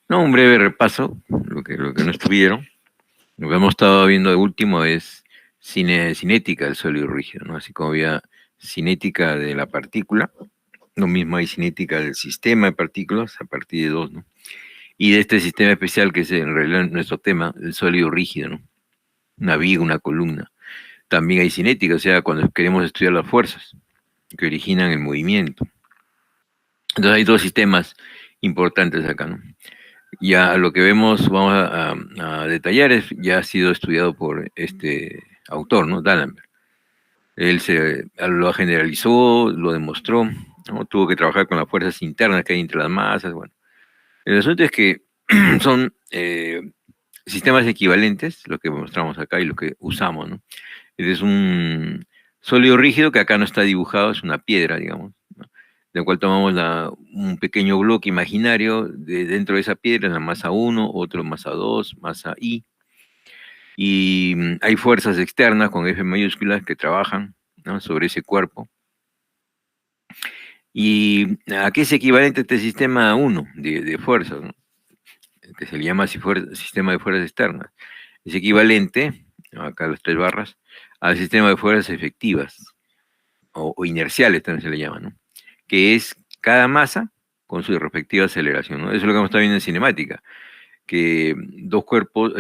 No, un breve repaso, lo que no estuvieron. Lo que hemos estado viendo de último es cinética del sólido rígido, ¿no? Así como había cinética de la partícula, lo mismo hay cinética del sistema de partículas a partir de dos, ¿no? Y de este sistema especial que es en realidad nuestro tema, el sólido rígido, ¿no? Una viga, una columna. También hay cinética, o sea, cuando queremos estudiar las fuerzas que originan el movimiento. Entonces hay dos sistemas importantes acá, ¿no? Ya lo que vemos, vamos a detallar, ya ha sido estudiado por este autor, ¿no? D'Alembert. Él lo generalizó, lo demostró, ¿no? Tuvo que trabajar con las fuerzas internas que hay entre las masas. Bueno, el asunto es que son sistemas equivalentes, lo que mostramos acá y lo que usamos, ¿no? Este es un sólido rígido que acá no está dibujado, es una piedra, digamos, ¿no? De cual tomamos un pequeño bloque imaginario dentro de esa piedra, la masa uno, otro masa 2, masa I, y hay fuerzas externas con F mayúsculas que trabajan, ¿no? Sobre ese cuerpo. ¿Y a qué es equivalente este sistema uno de fuerzas, ¿no? Que se le llama sistema de fuerzas externas? Es equivalente, ¿no? Acá las tres barras, al sistema de fuerzas efectivas, o inerciales también se le llama, ¿no? Que es cada masa con su respectiva aceleración, ¿no? Eso es lo que hemos estado viendo en cinemática, que dos cuerpos,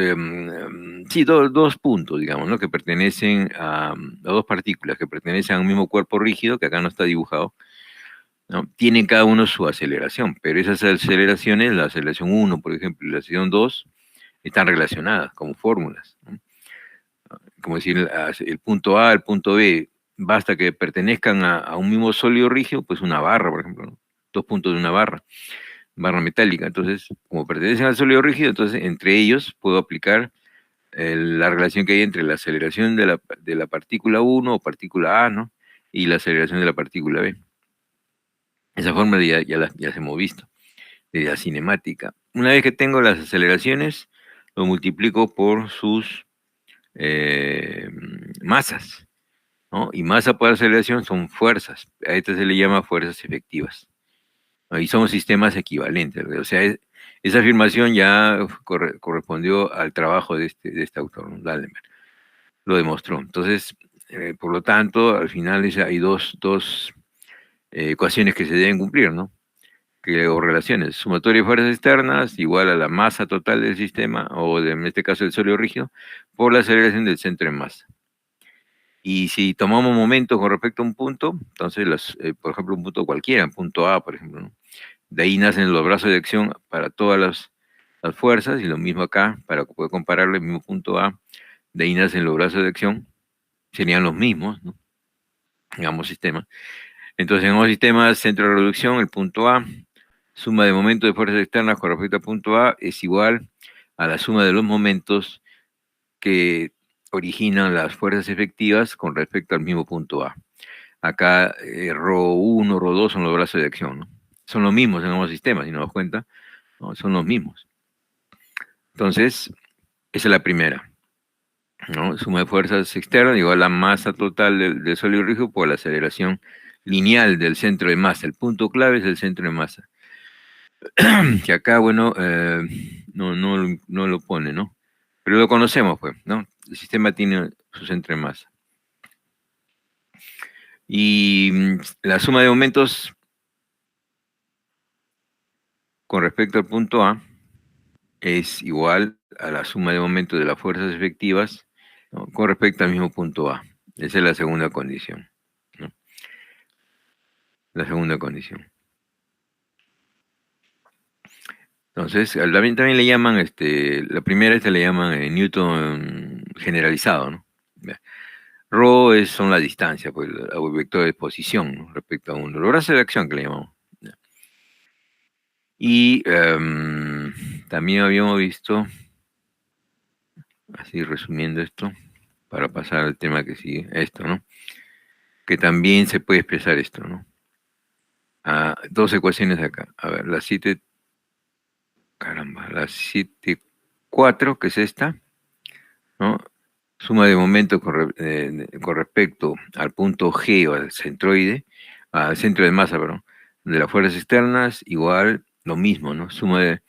sí, dos puntos, digamos, ¿no? Que pertenecen a dos partículas que pertenecen a un mismo cuerpo rígido, que acá no está dibujado, ¿no? Tienen cada uno su aceleración, pero esas aceleraciones, la aceleración uno, por ejemplo, y la aceleración 2, están relacionadas como fórmulas, ¿no? Como decir, el punto A, el punto B, basta que pertenezcan a un mismo sólido rígido, pues una barra, por ejemplo, ¿no? Dos puntos de una barra metálica. Entonces, como pertenecen al sólido rígido, entonces entre ellos puedo aplicar la relación que hay entre la aceleración de la partícula 1 o partícula A, ¿no? Y la aceleración de la partícula B. Esa fórmula ya se hemos visto, de la cinemática. Una vez que tengo las aceleraciones, lo multiplico por sus eh, masas, ¿no? Y masa por aceleración son fuerzas. A esta se le llama fuerzas efectivas. Ahí son sistemas equivalentes. O sea, esa afirmación ya correspondió al trabajo de este autor, ¿no? Dallenberg. Lo demostró. Entonces, por lo tanto, al final hay dos ecuaciones que se deben cumplir, ¿no? O relaciones. Sumatoria de fuerzas externas igual a la masa total del sistema, o en este caso el sólido rígido, por la aceleración del centro de masa. Y si tomamos momentos con respecto a un punto, entonces, por ejemplo, un punto cualquiera, un punto A, por ejemplo, ¿no? De ahí nacen los brazos de acción para todas las fuerzas, y lo mismo acá, para poder compararlo, el mismo punto A, de ahí nacen los brazos de acción, serían los mismos, ¿no? En ambos sistemas. Entonces, en ambos sistemas, centro de reducción, el punto A, suma de momentos de fuerzas externas con respecto al punto A es igual a la suma de los momentos que originan las fuerzas efectivas con respecto al mismo punto A. Acá Rho 1, Rho 2 son los brazos de acción, ¿no? Son los mismos en ambos sistemas, si nos das cuenta, ¿no? Son los mismos. Entonces, esa es la primera, ¿no? Suma de fuerzas externas igual a la masa total del sólido rígido por la aceleración lineal del centro de masa. El punto clave es el centro de masa. Que acá, bueno, no lo pone, ¿no? Pero lo conocemos, pues, ¿no? El sistema tiene su centro de masa. Y la suma de momentos con respecto al punto A es igual a la suma de momentos de las fuerzas efectivas, ¿no? Con respecto al mismo punto A. Esa es la segunda condición, ¿no? La segunda condición. Entonces, también le llaman, la primera le llaman Newton generalizado, ¿no? Rho son la distancia, pues el vector de posición, ¿no? Respecto a uno. Los brazos de acción que le llamamos. Y también habíamos visto, así resumiendo esto, para pasar al tema que sigue, esto, ¿no? Que también se puede expresar esto, ¿no? Dos ecuaciones acá. A ver, la 7,4, que es esta, ¿no? Suma de momento con respecto al punto G o al centroide, al centro de masa, perdón, de las fuerzas externas, igual lo mismo, ¿no? Suma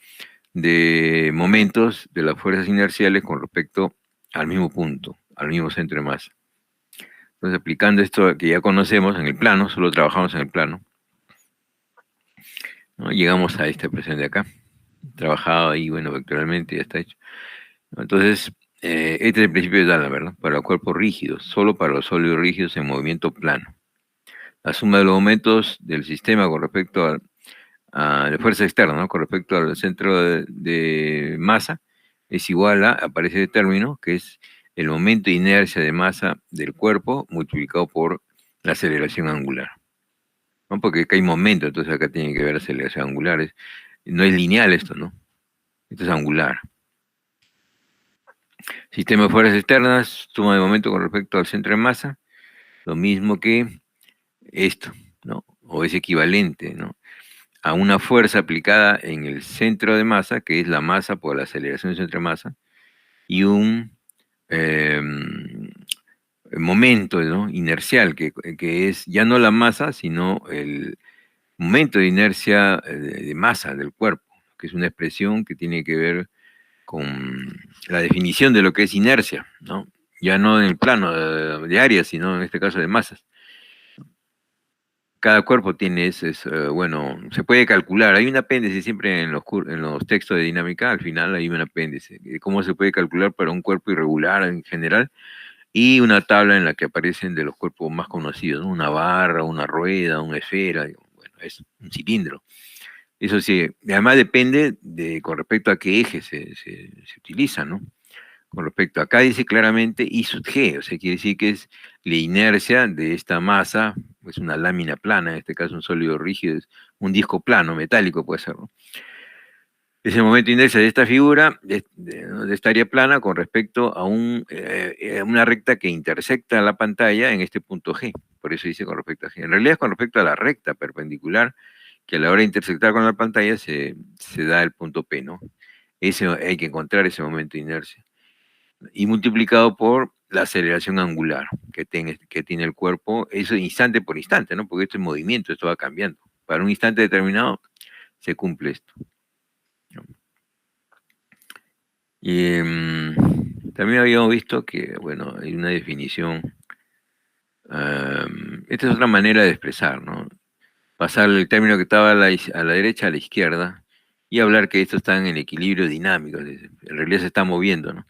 de momentos de las fuerzas inerciales con respecto al mismo punto, al mismo centro de masa. Entonces, aplicando esto que ya conocemos en el plano, solo trabajamos en el plano, ¿no? Llegamos a esta expresión de acá, trabajado ahí, bueno, vectorialmente ya está hecho. Entonces, este es el principio de Dalton, ¿verdad? Para los cuerpos rígidos, solo para los sólidos rígidos en movimiento plano. La suma de los momentos del sistema con respecto a la fuerza externa, ¿no? Con respecto al centro de masa, es igual a, aparece el término, que es el momento de inercia de masa del cuerpo multiplicado por la aceleración angular, ¿no? Porque acá hay momento, entonces acá tiene que ver aceleración angular. No es lineal esto, ¿no? Esto es angular. Sistema de fuerzas externas, suma de momento con respecto al centro de masa, lo mismo que esto, ¿no? O es equivalente, ¿no? A una fuerza aplicada en el centro de masa, que es la masa por la aceleración del centro de masa, y un eh, momento, ¿no? Inercial, que es ya no la masa, sino el momento de inercia de masa del cuerpo, que es una expresión que tiene que ver con la definición de lo que es inercia, ¿no? Ya no en el plano de áreas, sino en este caso de masas. Cada cuerpo tiene ese, bueno, se puede calcular. Hay un apéndice siempre en los textos de dinámica, al final hay un apéndice, de cómo se puede calcular para un cuerpo irregular en general, y una tabla en la que aparecen de los cuerpos más conocidos, ¿no? Una barra, una rueda, una esfera, bueno, es un cilindro. Eso sí, además depende de con respecto a qué eje se utiliza, ¿no? Con respecto, acá dice claramente I sub G, o sea, quiere decir que es la inercia de esta masa, es una lámina plana, en este caso un sólido rígido, es un disco plano, metálico puede ser, ¿no? Es el momento de inercia de esta figura, de esta área plana, con respecto a una recta que intersecta la pantalla en este punto G. Por eso dice con respecto a G. En realidad es con respecto a la recta perpendicular, que a la hora de intersectar con la pantalla se da el punto P, ¿no? Hay que encontrar ese momento de inercia y multiplicado por la aceleración angular que tiene el cuerpo, eso instante por instante, ¿no? Porque esto es movimiento, esto va cambiando. Para un instante determinado se cumple esto, ¿no? Y también habíamos visto que, bueno, hay una definición, esta es otra manera de expresar, ¿no? Pasar el término que estaba a la derecha a la izquierda y hablar que estos están en equilibrio dinámico, en realidad se está moviendo, ¿no?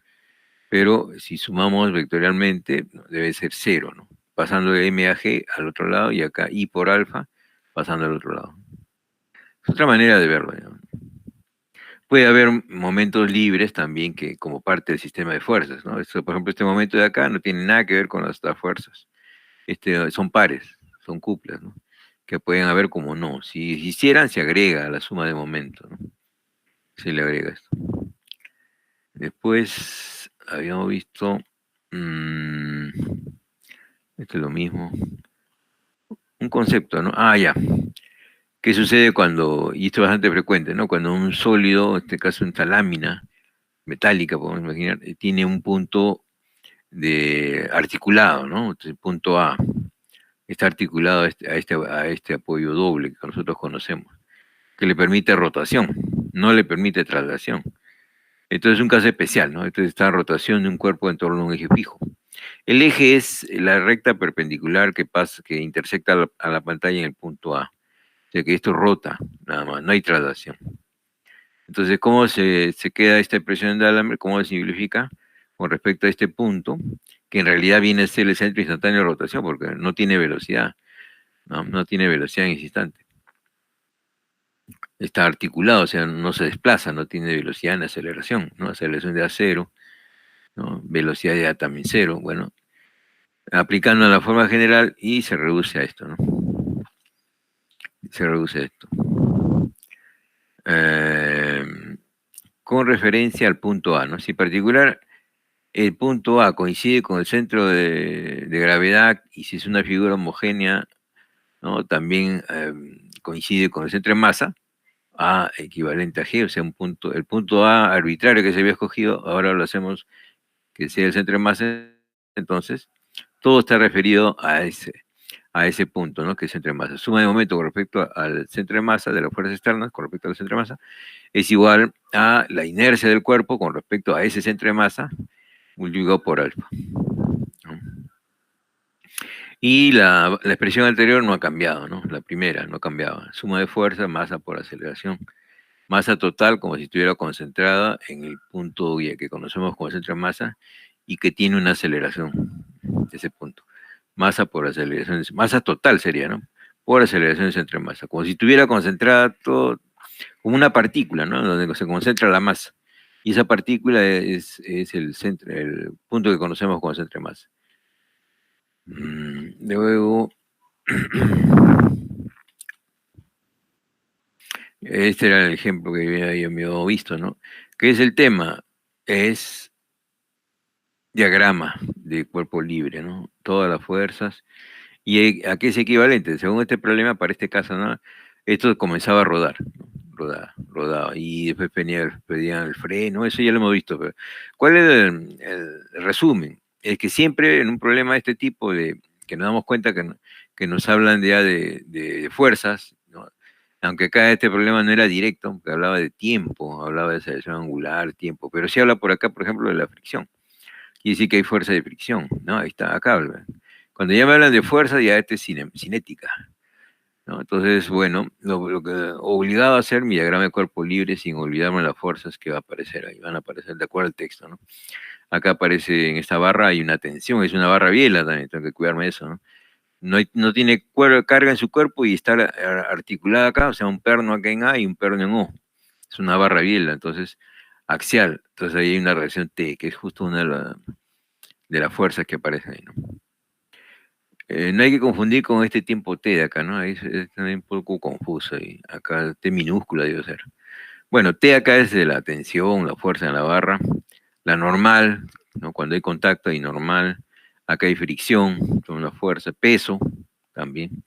Pero si sumamos vectorialmente, debe ser cero, ¿no? Pasando de M a G al otro lado y acá I por alfa pasando al otro lado. Es otra manera de verlo, ¿no? Puede haber momentos libres también que como parte del sistema de fuerzas, ¿no? Esto, por ejemplo, este momento de acá no tiene nada que ver con las otras fuerzas. Son pares, son cuplas, ¿no? Que pueden haber como no. Si hicieran, se agrega a la suma de momentos, ¿no? Se le agrega esto. Después habíamos visto... esto es lo mismo. Un concepto, ¿no? Ah, ya. ¿Qué sucede cuando, y esto es bastante frecuente, ¿no? Cuando un sólido, en este caso esta lámina metálica, podemos imaginar, tiene un punto de articulado, ¿no? Entonces, el punto A está articulado a este apoyo doble que nosotros conocemos, que le permite rotación, no le permite traslación. Entonces es un caso especial, ¿no? Entonces está en rotación de un cuerpo en torno a un eje fijo. El eje es la recta perpendicular que intersecta a la pantalla en el punto A. O sea que esto rota, nada más, no hay traslación. Entonces, ¿cómo se queda esta expresión de D'Alembert? ¿Cómo se simplifica? Con respecto a este punto, que en realidad viene a ser el centro instantáneo de rotación, porque no tiene velocidad, ¿no? No tiene velocidad en ese instante. Está articulado, o sea, no se desplaza, no tiene velocidad en aceleración, ¿no? Aceleración de A cero, ¿no? Velocidad de A también cero, bueno, aplicando la forma general y se reduce a esto, ¿no? Se reduce a esto. Eh, con referencia al punto A, ¿no? Si en particular el punto A coincide con el centro de gravedad y si es una figura homogénea, ¿no? También coincide con el centro de masa, A equivalente a G, o sea, el punto A arbitrario que se había escogido, ahora lo hacemos que sea el centro de masa, entonces todo está referido a ese punto, ¿no? Que es centro de masa. Suma de momento con respecto al centro de masa, de las fuerzas externas, con respecto al centro de masa, es igual a la inercia del cuerpo con respecto a ese centro de masa, multiplicado por alfa, ¿no? Y la expresión anterior no ha cambiado, ¿no? La primera no cambiaba. Suma de fuerza, masa por aceleración. Masa total como si estuviera concentrada en el punto que conocemos como centro de masa y que tiene una aceleración, ese punto. Masa por aceleración, masa total sería, ¿no? Por aceleración del centro de masa. Como si estuviera concentrada todo, como una partícula, ¿no? Donde se concentra la masa. Y esa partícula es el centro, el punto que conocemos como centro de masa. Luego, este era el ejemplo que yo me había visto, ¿no? ¿Qué es el tema? Es diagrama de cuerpo libre, ¿no? Todas las fuerzas. ¿Y a qué es equivalente? Según este problema, para este caso, ¿no? Esto comenzaba a rodar, ¿no? Rodaba, y después pedían el freno, eso ya lo hemos visto. Pero ¿cuál es el resumen? Es que siempre en un problema de este tipo, que nos damos cuenta que nos hablan ya de fuerzas, ¿no? Aunque acá este problema no era directo, porque hablaba de tiempo, hablaba de aceleración angular, tiempo, pero sí habla por acá, por ejemplo, de la fricción. Quiere decir que hay fuerza de fricción, ¿no? Ahí está, acá hablan. Cuando ya me hablan de fuerza, ya este es cinética, ¿no? Entonces, bueno, lo que obligado a hacer mi diagrama de cuerpo libre sin olvidarme las fuerzas que va a aparecer ahí, van a aparecer de acuerdo al texto, ¿no? Acá aparece en esta barra, hay una tensión, es una barra biela también, tengo que cuidarme de eso, ¿no? No tiene carga en su cuerpo y está articulada acá, o sea, un perno acá en A y un perno en O. Es una barra biela, entonces, axial. Entonces ahí hay una reacción T, que es justo una de las fuerzas que aparecen ahí, ¿no? No hay que confundir con este tiempo T de acá, ¿no? Ahí es también un poco confuso ahí. Acá T minúscula debe ser. Bueno, T acá es de la tensión, la fuerza en la barra. La normal, ¿no? Cuando hay contacto hay normal. Acá hay fricción, con una fuerza. Peso, también,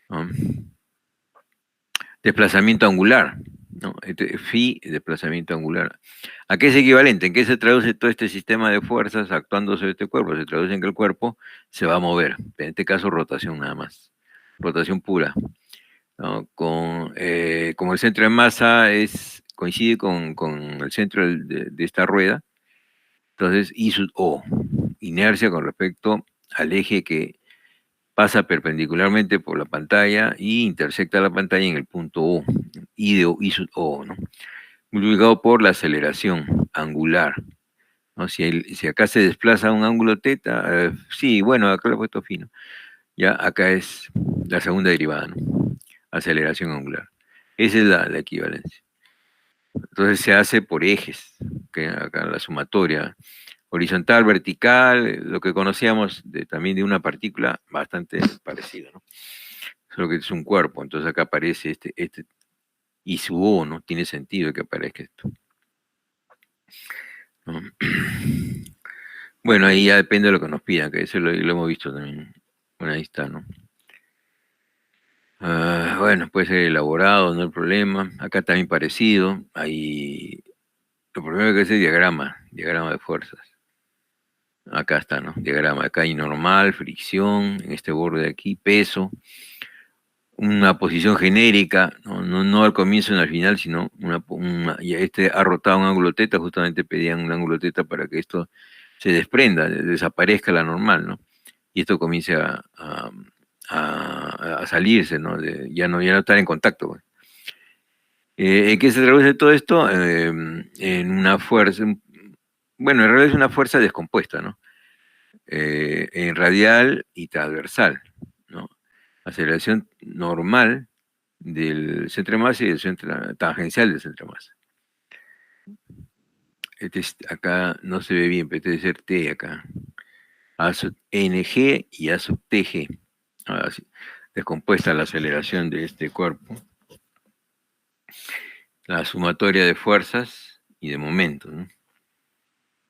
¿no? Desplazamiento angular, ¿no? Phi, desplazamiento angular. ¿A qué es equivalente? ¿En qué se traduce todo este sistema de fuerzas actuando sobre este cuerpo? Se traduce en que el cuerpo se va a mover. En este caso, rotación nada más. Rotación pura, ¿no? Como el centro de masa coincide con el centro de esta rueda, entonces I sub O, inercia con respecto al eje que pasa perpendicularmente por la pantalla y intersecta la pantalla en el punto O, I sub O, ¿no? Multiplicado por la aceleración angular, ¿no? Si acá se desplaza un ángulo teta, sí, bueno, acá lo he puesto fino, ya acá es la segunda derivada, ¿no? Aceleración angular. Esa es la equivalencia. Entonces se hace por ejes, que acá la sumatoria horizontal, vertical, lo que conocíamos también de una partícula bastante parecida, ¿no? Solo que es un cuerpo, entonces acá aparece este y su O, ¿no? Tiene sentido que aparezca esto, ¿no? Bueno, ahí ya depende de lo que nos pidan, que eso lo hemos visto también. Bueno, ahí está, ¿no? Bueno, puede ser elaborado, no hay problema. Acá también parecido. Ahí, lo primero que es el diagrama de fuerzas. Acá está, ¿no? Diagrama. Acá hay normal, fricción, en este borde de aquí, peso, una posición genérica, no al comienzo ni al final, sino y este ha rotado un ángulo teta, justamente pedían un ángulo teta para que esto se desprenda, desaparezca la normal, ¿no? Y esto comience a salirse, ¿no? Ya no estar en contacto, pues. ¿En qué se traduce todo esto? En una fuerza, bueno, en realidad es una fuerza descompuesta, ¿no? En radial y transversal, ¿no? Aceleración normal del centro de masa y del centro tangencial del centro de masa. Acá no se ve bien, pero este debe ser T acá. A sub NG y A sub TG. Así, descompuesta la aceleración de este cuerpo. La sumatoria de fuerzas y de momentos, ¿no?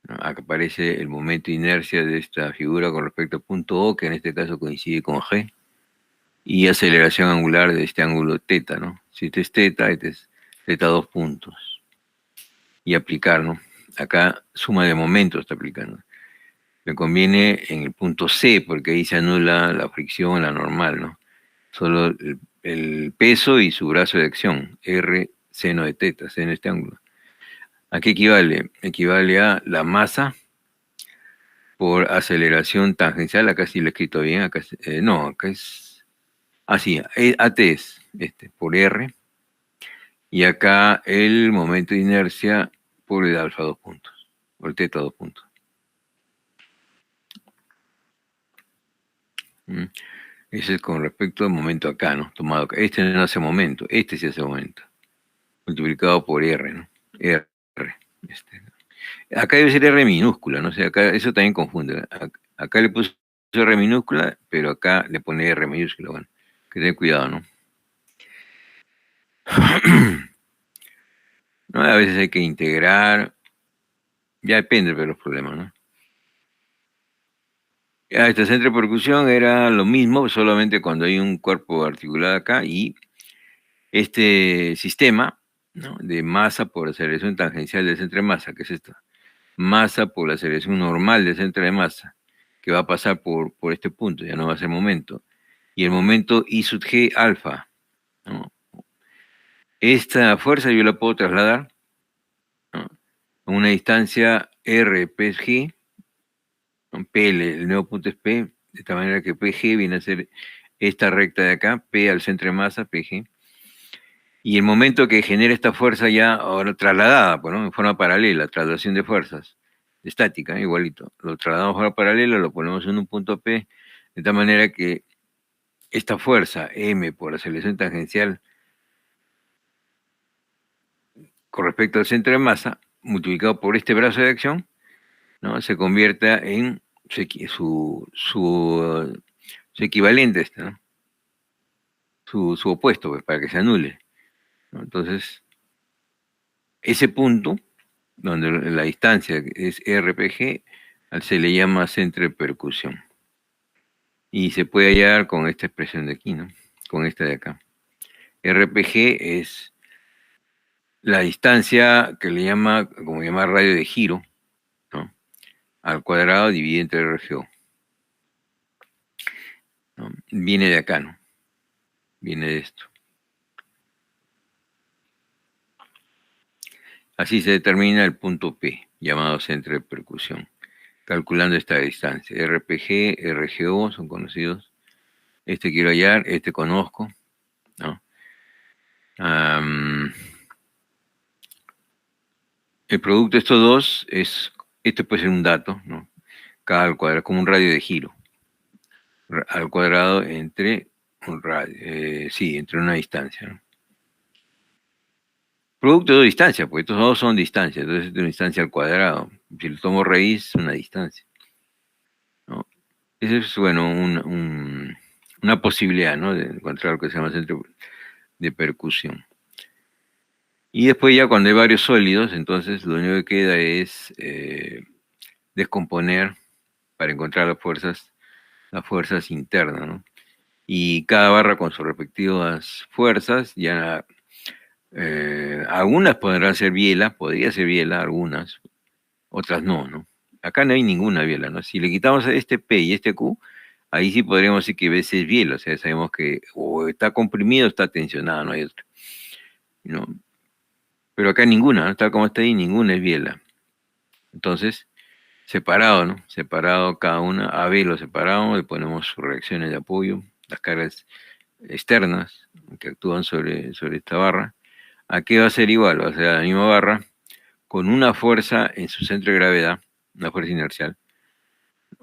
Acá aparece el momento de inercia de esta figura con respecto al punto O, que en este caso coincide con G, y aceleración angular de este ángulo teta, ¿no? Si este es teta 2 puntos. Y aplicar, ¿no? Acá suma de momentos está aplicando. Me conviene en el punto C, porque ahí se anula la fricción, la normal, ¿no? Solo el peso y su brazo de acción, R seno de teta, seno de este ángulo. ¿A qué equivale? Equivale a la masa por aceleración tangencial. Acá sí lo he escrito bien, acá no, acá es así, AT es por R, y acá el momento de inercia por el alfa 2 puntos, por el teta 2 puntos. Ese es con respecto al momento acá, ¿no? Tomado acá. Este no hace momento, este sí hace momento. Multiplicado por R, ¿no? R. Acá debe ser R minúscula, ¿no? O sea, acá eso también confunde. Acá le puso R minúscula, pero acá le pone R mayúscula. Bueno, que tener cuidado, ¿no? ¿No? A veces hay que integrar. Ya depende de los problemas, ¿no? Esta centro de percusión era lo mismo, solamente cuando hay un cuerpo articulado acá y este sistema, ¿no?, de masa por aceleración tangencial del centro de masa, que es esto, masa por la aceleración normal del centro de masa, que va a pasar por este punto, ya no va a ser momento, y el momento I sub G alfa, ¿no? Esta fuerza yo la puedo trasladar, ¿no?, a una distancia R, P es G, PL, el nuevo punto es P, de esta manera que PG viene a ser esta recta de acá, P al centro de masa, PG, y el momento que genera esta fuerza ya ahora trasladada, pues, ¿no?, en forma paralela, traslación de fuerzas, estática, igualito, lo trasladamos a forma paralela, lo ponemos en un punto P, de tal manera que esta fuerza M por aceleración tangencial con respecto al centro de masa, multiplicado por este brazo de acción, ¿no?, se convierta en su equivalente, ¿no?, su opuesto, pues, para que se anule, ¿no? Entonces, ese punto, donde la distancia es RPG, se le llama centro de percusión. Y se puede hallar con esta expresión de aquí, ¿no?, con esta de acá. RPG es la distancia que le llama, como llamar radio de giro, ¿no?, al cuadrado dividido entre RGO, ¿no? Viene de acá, ¿no? Viene de esto. Así se determina el punto P, llamado centro de percusión, calculando esta distancia. RPG, RGO son conocidos. Este quiero hallar, este conozco, ¿no? El producto de estos dos es, este puede ser un dato, ¿no?, K al cuadrado, como un radio de giro, al cuadrado entre un radio, sí, entre una distancia, ¿no? Producto de dos distancias, porque estos dos son distancias, entonces es una distancia al cuadrado. Si le tomo raíz, una distancia, ¿no? Esa es, bueno, una posibilidad, ¿no?, de encontrar lo que se llama centro de percusión. Y después ya cuando hay varios sólidos, entonces lo único que queda es descomponer para encontrar las fuerzas internas, ¿no? Y cada barra con sus respectivas fuerzas, ya algunas podrán ser biela, podría ser biela, algunas, otras no, ¿no? Acá no hay ninguna biela, ¿no? Si le quitamos este P y este Q, ahí sí podríamos decir que veces es biela, o sea, sabemos que o está comprimido o está tensionado, no hay otra, ¿no? Pero acá ninguna, ¿no?, tal como está ahí, ninguna es biela. Entonces, separado, ¿no? Separado cada una, a B lo separamos, le ponemos sus reacciones de apoyo, las cargas externas que actúan sobre esta barra. ¿A qué va a ser igual? Va a ser la misma barra con una fuerza en su centro de gravedad, una fuerza inercial,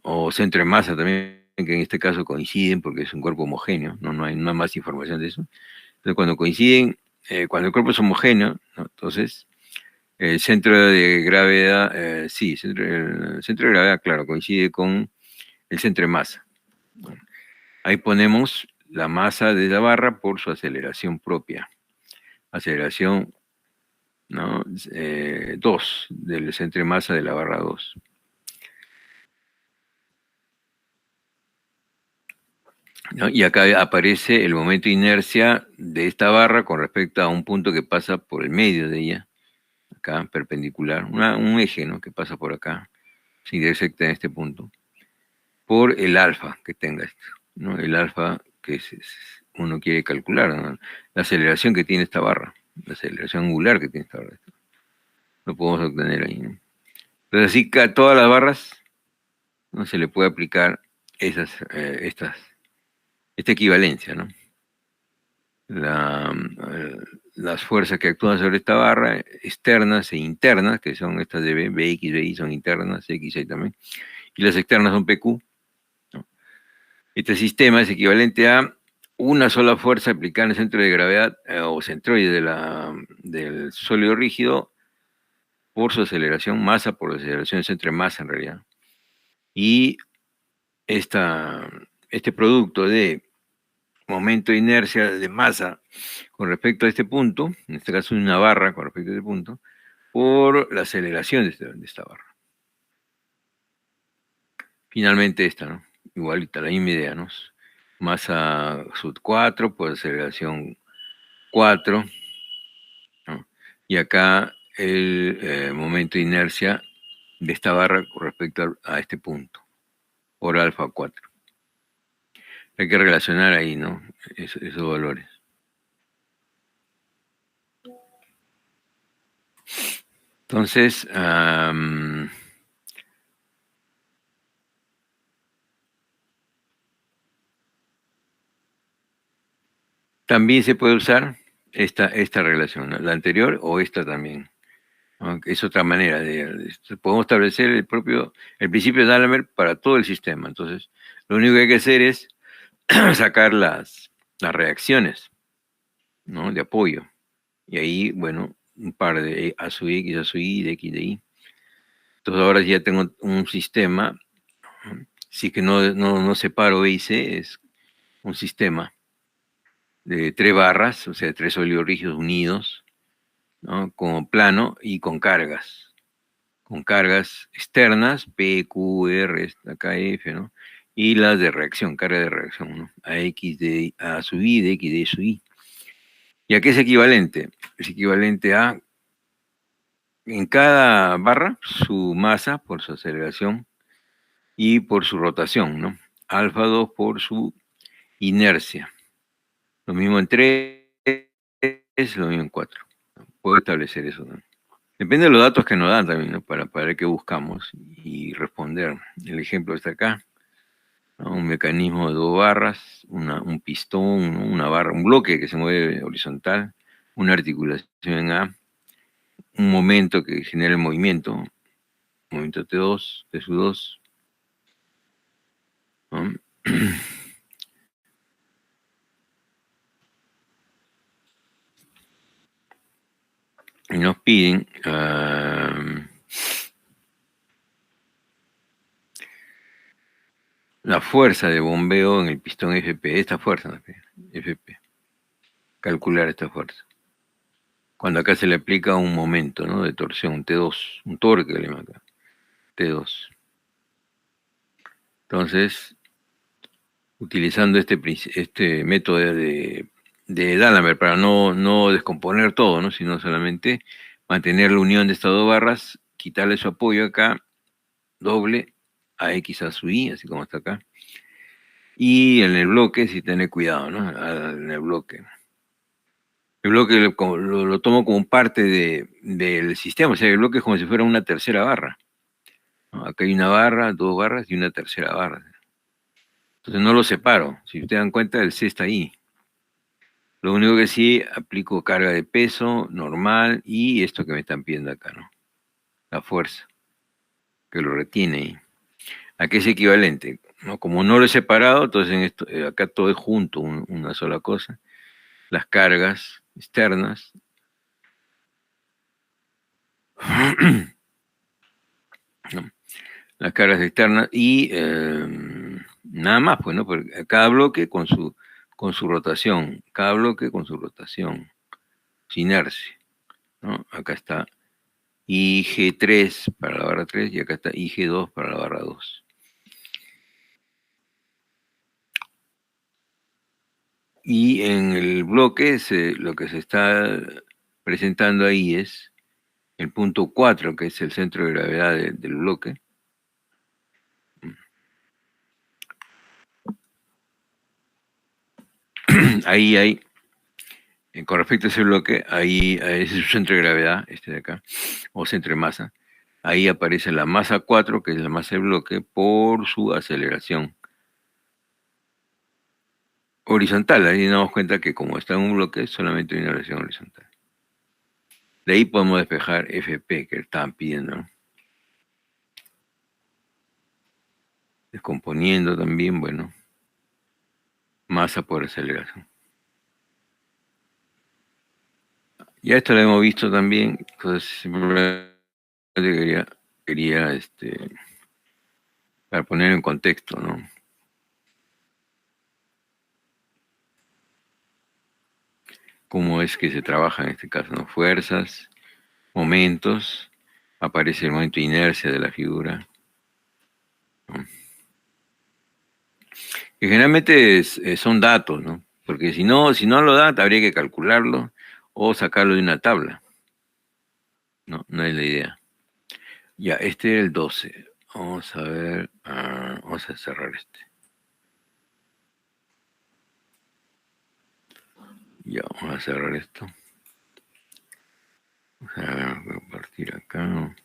o centro de masa también, que en este caso coinciden porque es un cuerpo homogéneo, no hay más información de eso. Entonces, cuando coinciden, cuando el cuerpo es homogéneo, ¿no?, entonces el centro de gravedad, sí, el centro de gravedad, claro, coincide con el centro de masa. Bueno, ahí ponemos la masa de la barra por su aceleración propia. Aceleración, ¿no?, 2, del centro de masa de la barra 2. ¿No? Y acá aparece el momento de inercia de esta barra con respecto a un punto que pasa por el medio de ella, acá, perpendicular, un eje, ¿no?, que pasa por acá. se intersecta en este punto, por el alfa que tenga esto, ¿no? El alfa que uno quiere calcular, ¿no? La aceleración que tiene esta barra, la aceleración angular que tiene esta barra. Lo podemos obtener ahí, ¿no? Entonces así que a todas las barras no se le puede aplicar esta equivalencia, ¿no? Las fuerzas que actúan sobre esta barra, externas e internas, que son estas de Bx, Bi son internas, X, Y también, y las externas son PQ, ¿no? Este sistema es equivalente a una sola fuerza aplicada en el centro de gravedad o centroide del sólido rígido por su aceleración, masa por la aceleración del centro de masa en realidad. Y este producto de momento de inercia de masa con respecto a este punto, en este caso una barra con respecto a este punto, por la aceleración de esta barra. Finalmente esta, ¿no? Igualita, la misma idea, ¿no? Masa sub 4 por aceleración 4, ¿no? Y acá el momento de inercia de esta barra con respecto a este punto, por alfa 4. Hay que relacionar ahí, ¿no? Esos valores. Entonces, también se puede usar esta relación, ¿no? La anterior o esta también, ¿no? Es otra manera podemos establecer el principio de D'Alembert para todo el sistema. Entonces, lo único que hay que hacer es sacar las reacciones, ¿no? De apoyo. Y ahí, bueno, un par de A sub X, A sub Y, de X, de Y. Entonces ahora ya tengo un sistema, ¿no? Si es que no separo B y C, es un sistema de 3 barras, o sea, 3 sólidos rígidos unidos, ¿no? Como plano y con cargas externas, P, Q, R, acá F, ¿no? Y las de reacción, carga de reacción, ¿no? A sub I, de X, de Y sub I. ¿Y a qué es equivalente? Es equivalente a, en cada barra, su masa por su aceleración y por su rotación, ¿no? Alfa 2 por su inercia. Lo mismo en 3, lo mismo en 4. Puedo establecer eso, ¿no? Depende de los datos que nos dan también, ¿no? Para ver qué buscamos y responder. El ejemplo está acá, ¿no? Un mecanismo de 2 barras, un pistón, ¿no? Una barra, un bloque que se mueve horizontal, una articulación en A, un momento que genera el movimiento T2, T sub 2, ¿no? Y nos piden la fuerza de bombeo en el pistón FP, esta fuerza, ¿no? FP, calcular esta fuerza. Cuando acá se le aplica un momento, ¿no? De torsión, un T2, un torque que le llaman acá, T2. Entonces, utilizando este método de D'Alembert para no descomponer todo, ¿no? Sino solamente mantener la unión de estas 2 barras, quitarle su apoyo acá, doble a X a su Y, así como está acá. Y en el bloque, sí tener cuidado, ¿no? En el bloque. El bloque lo tomo como parte del sistema, o sea, el bloque es como si fuera una tercera barra, ¿no? Acá hay una barra, 2 barras y una tercera barra. Entonces no lo separo. Si ustedes dan cuenta, el C está ahí. Lo único que sí, aplico carga de peso normal y esto que me están pidiendo acá, ¿no? La fuerza, que lo retiene ahí. ¿A qué es equivalente? ¿No? Como no lo he separado, entonces acá todo es junto, una sola cosa. Las cargas externas. ¿No? Las cargas externas y nada más, pues, ¿no? Porque cada bloque con su rotación, cada bloque con su rotación, su inercia, ¿no? Acá está IG3 para la barra 3 y acá está IG2 para la barra 2. Y en el bloque lo que se está presentando ahí es el punto 4, que es el centro de gravedad del bloque, ahí hay, con respecto a ese bloque, ahí ese es su centro de gravedad, este de acá, o centro de masa. Ahí aparece la masa 4, que es la masa del bloque, por su aceleración horizontal. Ahí nos damos cuenta que como está en un bloque, solamente hay una relación horizontal. De ahí podemos despejar FP, que estaban pidiendo, ¿no? Descomponiendo también, bueno, masa por aceleración. Ya esto lo hemos visto también, entonces simplemente quería para poner en contexto, ¿no? Cómo es que se trabaja en este caso, ¿no? Fuerzas, momentos, aparece el momento de inercia de la figura, ¿no? Que generalmente son datos, ¿no? Porque si no lo da, habría que calcularlo o sacarlo de una tabla. No, no es la idea. Ya, este es el 12. Vamos a ver, vamos a cerrar este. Ya, vamos a cerrar esto. Voy a compartir acá.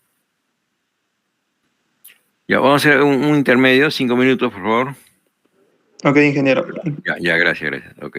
Ya, vamos a hacer un intermedio, 5 minutos, por favor. Ok, ingeniero. Ya, ya, gracias. Ok.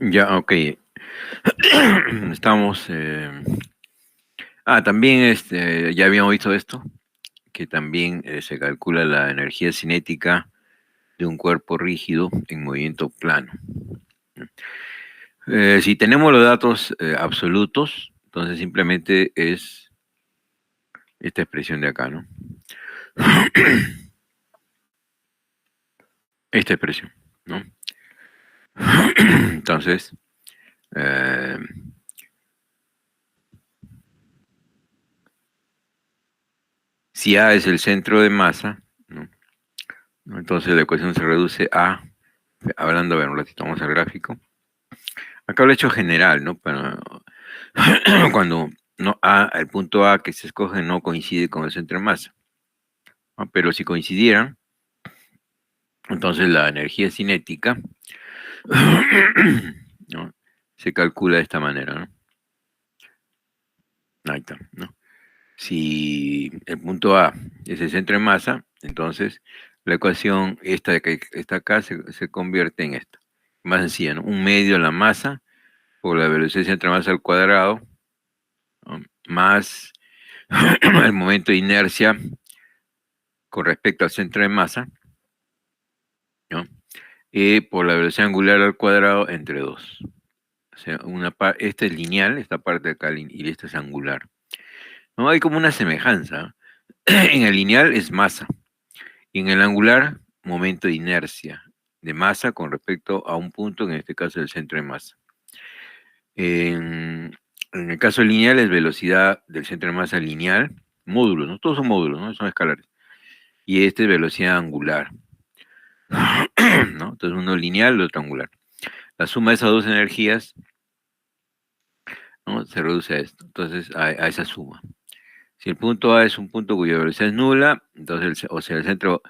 Ya, ok. Estamos... también ya habíamos visto esto, que también se calcula la energía cinética de un cuerpo rígido en movimiento plano. Si tenemos los datos absolutos, entonces simplemente es esta expresión de acá, ¿no? Esta expresión, ¿no? Entonces, eh, si A es el centro de masa, ¿no? Entonces la ecuación se reduce a, hablando, a ver, un ratito, vamos al gráfico. Acá lo he hecho general, ¿no? Cuando no, el punto A que se escoge no coincide con el centro de masa, ¿no? Pero si coincidieran, entonces la energía cinética ¿no? Se calcula de esta manera, ¿no? Ahí está, ¿no? Si el punto A es el centro de masa, entonces la ecuación esta que está acá se convierte en esta. Más sencilla, ¿no? Un medio de la masa por la velocidad del centro de masa al cuadrado, ¿no? Más el momento de inercia con respecto al centro de masa, ¿no? Por la velocidad angular al cuadrado entre 2. O sea, esta es lineal, esta parte de acá, y esta es angular. ¿No? Hay como una semejanza. En el lineal es masa, y en el angular, momento de inercia de masa con respecto a un punto, en este caso el centro de masa. En el caso lineal es velocidad del centro de masa lineal, módulos, ¿no? Todos son módulos, ¿no? Son escalares. Y este es velocidad angular, ¿no? Entonces uno lineal, el otro angular. La suma de esas dos energías, ¿no? Se reduce a esto, entonces a esa suma. Si el punto A es un punto cuya velocidad es nula, entonces, o sea, el centro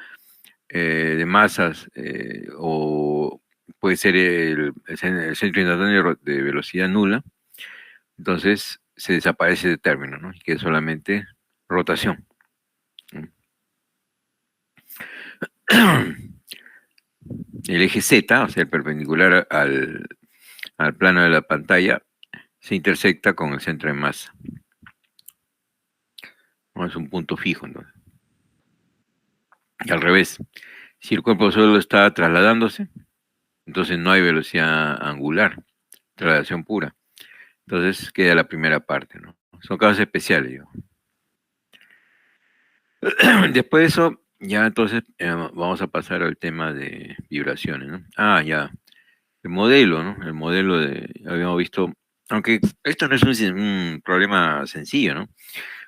de masas, o puede ser el centro instantáneo de velocidad nula, entonces se desaparece ese término, ¿no? Y queda solamente rotación. El eje Z, o sea, el perpendicular al plano de la pantalla, se intersecta con el centro de masa. ¿No? Es un punto fijo, ¿no? Y al revés, si el cuerpo solo está trasladándose, entonces no hay velocidad angular, traslación pura. Entonces queda la primera parte, ¿no? Son casos especiales, yo. Después de eso, ya entonces vamos a pasar al tema de vibraciones, ¿no? Ya. El modelo, ¿no? El modelo habíamos visto, aunque esto no es un problema sencillo, ¿no?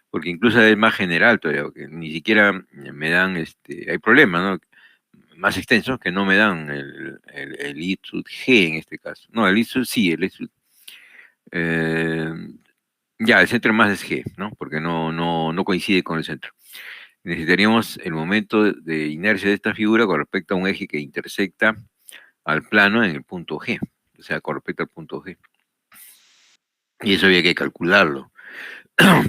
Porque incluso es más general todavía, que ni siquiera me dan, hay problemas, ¿no? Más extensos que no me dan el I sub G en este caso. No, el I sub sí, el I sub. eh, ya, el centro más es G, ¿no? Porque no coincide con el centro. Necesitaríamos el momento de inercia de esta figura con respecto a un eje que intersecta al plano en el punto G, o sea, con respecto al punto G. Y eso había que calcularlo,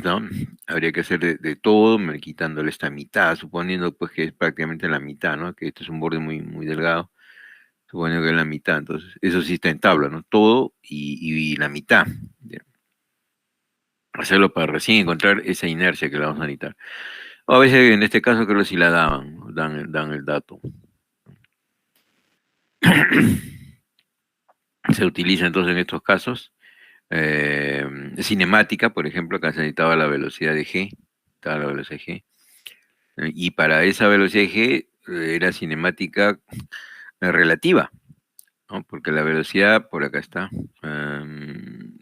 ¿no? Habría que hacer de todo, quitándole esta mitad, suponiendo pues que es prácticamente la mitad, ¿no? Que este es un borde muy, muy delgado, suponiendo que es la mitad. Entonces, eso sí está en tabla, ¿no? Todo y la mitad. ¿Ya? Hacerlo para recién encontrar esa inercia que la vamos a necesitar. O a veces, en este caso, creo que sí la daban, ¿no? Dan el dato. Se utiliza entonces en estos casos cinemática, por ejemplo, que se necesitaba la velocidad de G, estaba la velocidad de G, y para esa velocidad de G era cinemática relativa, ¿no? Porque la velocidad, por acá está, no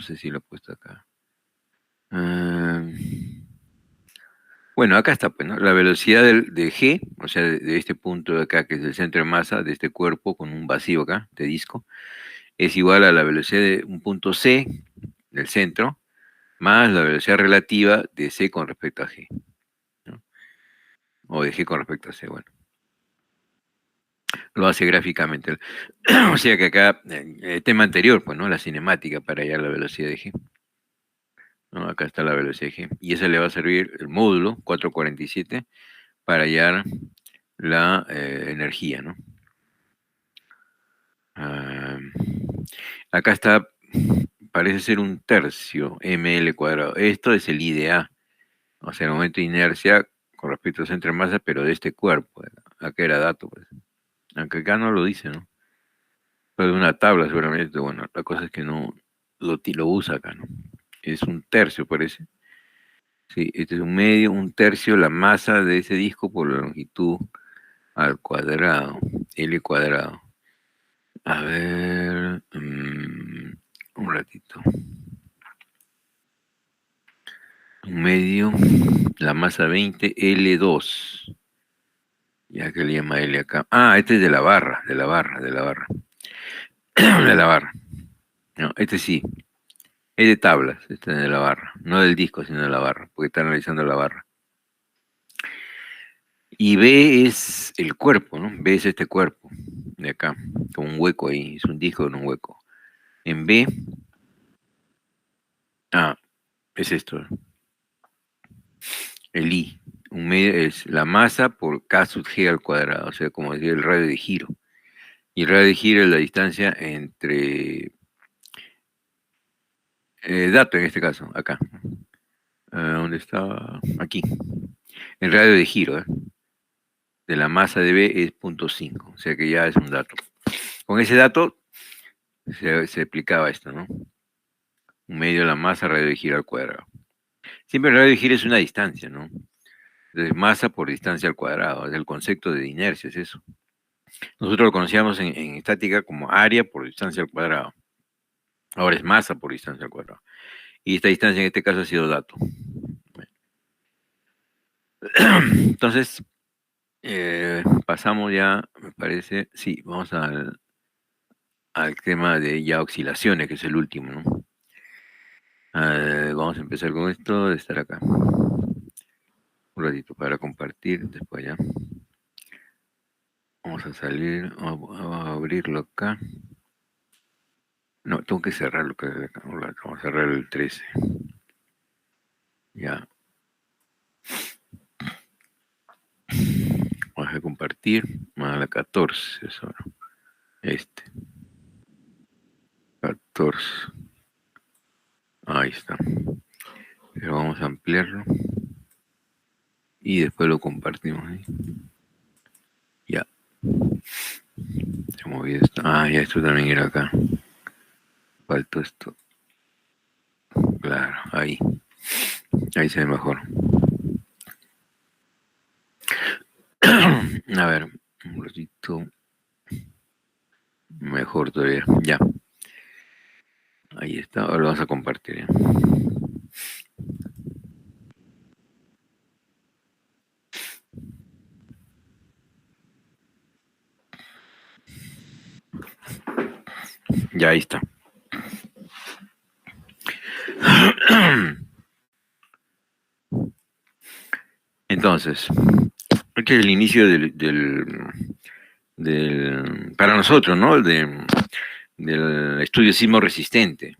sé si lo he puesto acá. Bueno, acá está, pues, ¿no? La velocidad de G, o sea, de este punto de acá, que es el centro de masa de este cuerpo con un vacío acá, de disco, es igual a la velocidad de un punto C del centro, más la velocidad relativa de C con respecto a G, ¿no? O de G con respecto a C, bueno. Lo hace gráficamente. O sea que acá, el tema anterior, pues, ¿no? La cinemática para hallar la velocidad de G. ¿No? Acá está la velocidad de G. Y esa le va a servir el módulo 447 para hallar la energía, ¿no? Ah, Acá está, parece ser un tercio ml². Esto es el IDA, o sea, el momento de inercia con respecto al centro de masa, pero de este cuerpo. Acá era dato, pues. Aunque acá no lo dice, ¿no? Pero de una tabla seguramente, bueno, la cosa es que no lo usa acá, ¿no? Es un tercio, parece. Sí, este es un medio, un tercio la masa de ese disco por la longitud al cuadrado, L². A ver, un ratito. Un medio, la masa 20, L2. Ya que le llama L acá. Ah, este es de la barra, de la barra, de la barra. De la barra. No, este sí. Es de tablas, este es de la barra. No del disco, sino de la barra, porque está analizando la barra. Y B es el cuerpo, ¿no? B es este cuerpo de acá, con un hueco ahí, es un disco con un hueco. En B, es esto, ¿no? El I. Un medio es la masa por K sub G al cuadrado, o sea, como decía el radio de giro. Y el radio de giro es la distancia entre dato en este caso, acá. ¿Dónde está? Aquí. El radio de giro de la masa de B es 0.5, o sea que ya es un dato. Con ese dato se explicaba esto, ¿no? Un medio de la masa radio de giro al cuadrado. Siempre el radio de giro es una distancia, ¿no? Entonces, masa por distancia al cuadrado, es el concepto de inercia, es eso. Nosotros lo conocíamos en estática como área por distancia al cuadrado. Ahora es masa por distancia al cuadrado. Y esta distancia en este caso ha sido dato. Entonces, pasamos ya, me parece, sí, vamos al tema de ya oscilaciones, que es el último, ¿no? Vamos a empezar con esto de estar acá. Un ratito para compartir, después ya. Vamos a salir, vamos a abrirlo acá. No, tengo que cerrarlo, vamos a cerrar el 13. Ya. Vamos a compartir, más la 14, eso, ¿no? Este. 14. Ahí está. Pero vamos a ampliarlo. Y después lo compartimos ahí. Ya. Se movió esto. Ah, ya esto también era acá. Faltó esto. Claro, ahí. Ahí se ve mejor. A ver, un ratito. Mejor todavía. Ya. Ahí está. Ahora lo vamos a compartir. ¿Eh? Ya, ahí está. Entonces, este es el inicio para nosotros, ¿no? Del estudio sismo resistente.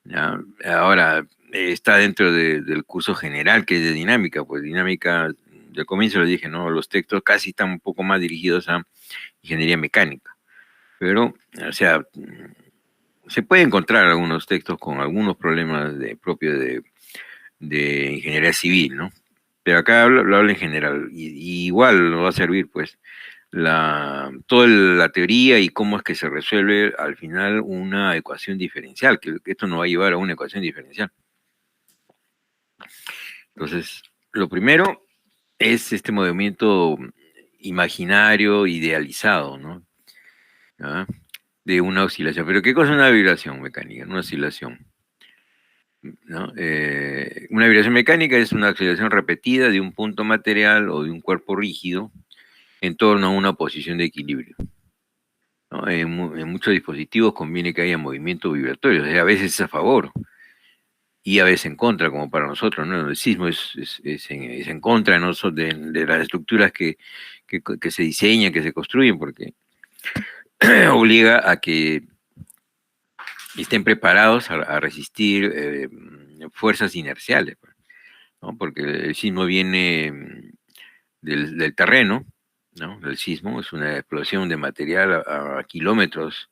¿Ya? Ahora, está dentro del curso general que es de dinámica, pues dinámica, del comienzo lo dije, ¿no? Los textos casi están un poco más dirigidos a ingeniería mecánica, pero, o sea, se puede encontrar algunos textos con algunos problemas propios de ingeniería civil, ¿no? Pero acá lo hablo en general, y igual nos va a servir, pues, toda la teoría y cómo es que se resuelve al final una ecuación diferencial, que esto nos va a llevar a una ecuación diferencial. Entonces, lo primero es este movimiento imaginario, idealizado, ¿no? ¿Ah? De una oscilación. Pero ¿qué cosa es una vibración mecánica? Una oscilación, ¿no? Una vibración mecánica es una oscilación repetida de un punto material o de un cuerpo rígido en torno a una posición de equilibrio, ¿no? En muchos dispositivos conviene que haya movimiento vibratorio, o sea, a veces es a favor y a veces en contra, como para nosotros, ¿no? El sismo es en contra de las estructuras que se diseñan, que se construyen, porque obliga a que estén preparados a resistir fuerzas inerciales, ¿no? Porque el sismo viene del terreno, ¿no? El sismo es una explosión de material a kilómetros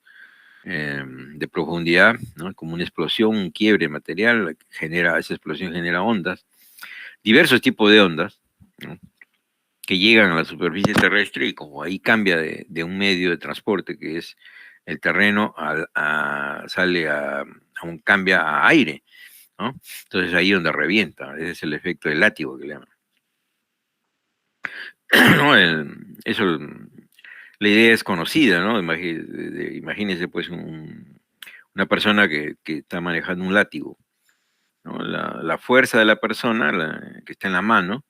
de profundidad, ¿no? Como una explosión, un quiebre material, esa explosión genera ondas, diversos tipos de ondas, ¿no? Que llegan a la superficie terrestre y como ahí cambia de un medio de transporte que es el terreno, cambia a aire, ¿no? Entonces ahí es donde revienta, ese es el efecto del látigo que le llaman. ¿No? Eso, la idea es conocida, ¿no? Imagínese pues una persona que está manejando un látigo, ¿no? La fuerza de la persona que está en la mano,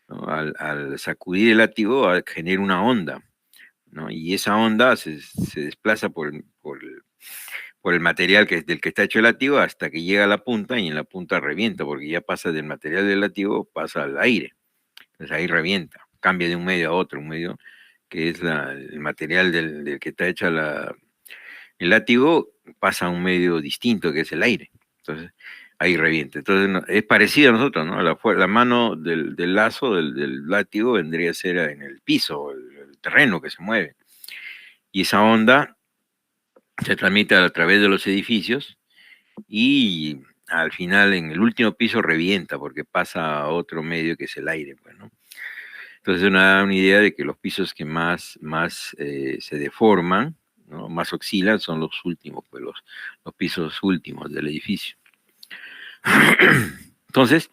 ¿no? Al sacudir el látigo genera una onda, ¿no? Y esa onda se desplaza por el material del que está hecho el látigo hasta que llega a la punta y en la punta revienta, porque ya pasa del material del látigo, pasa al aire. Entonces ahí revienta, cambia de un medio a otro, un medio que es el material del que está hecho el látigo, pasa a un medio distinto que es el aire. Entonces ahí revienta. Entonces es parecido a nosotros, ¿no? La mano del lazo, del látigo, vendría a ser en el piso, el terreno que se mueve. Y esa onda se transmite a través de los edificios y al final en el último piso revienta porque pasa a otro medio que es el aire, pues, ¿no? Entonces uno da una idea de que los pisos que más se deforman, ¿no? Más oscilan son los últimos, pues los pisos últimos del edificio. Entonces,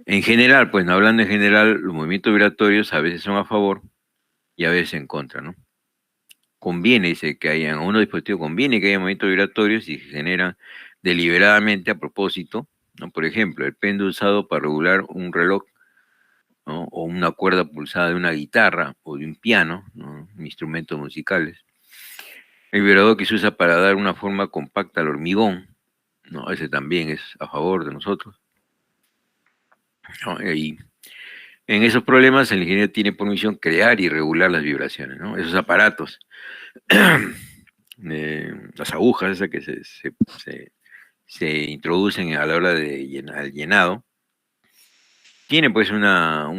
en general, pues hablando en general, los movimientos vibratorios a veces son a favor y a veces en contra, ¿no? Conviene, dice, que haya, en unos dispositivos conviene que haya movimientos vibratorios y se generan deliberadamente a propósito, ¿no? Por ejemplo, el péndulo usado para regular un reloj, ¿no? O una cuerda pulsada de una guitarra o de un piano, ¿no? Instrumentos musicales. El vibrador que se usa para dar una forma compacta al hormigón, ¿no? Ese también es a favor de nosotros, ¿no? Y en esos problemas el ingeniero tiene por misión crear y regular las vibraciones, ¿no? Esos aparatos, las agujas esas que se introducen a la hora de al llenado, tiene pues una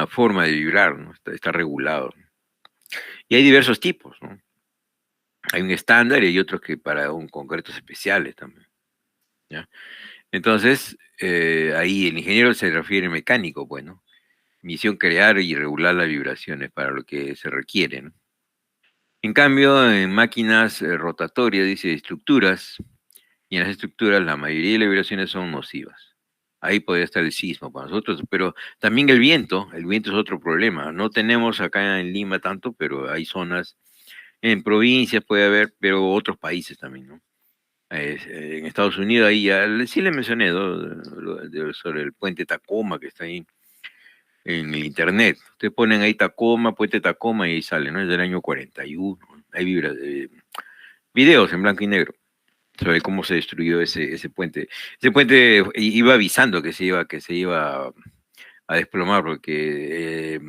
forma de vibrar, ¿no? Está regulado. Y hay diversos tipos, ¿no? Hay un estándar y hay otros que para concretos especiales también, ¿ya? Entonces, ahí el ingeniero se refiere mecánico, bueno, misión crear y regular las vibraciones para lo que se requiere, ¿no? En cambio, en máquinas rotatorias, dice, estructuras, y en las estructuras la mayoría de las vibraciones son nocivas. Ahí podría estar el sismo para nosotros, pero también el viento es otro problema. No tenemos acá en Lima tanto, pero hay zonas, en provincias puede haber, pero otros países también, ¿no? En Estados Unidos, ahí ya, sí le mencioné, ¿no? Sobre el puente Tacoma que está ahí en el internet. Ustedes ponen ahí Tacoma, puente Tacoma y ahí sale, ¿no? Es del año 41. Hay videos en blanco y negro sobre cómo se destruyó ese puente. Ese puente iba avisando que se iba a desplomar porque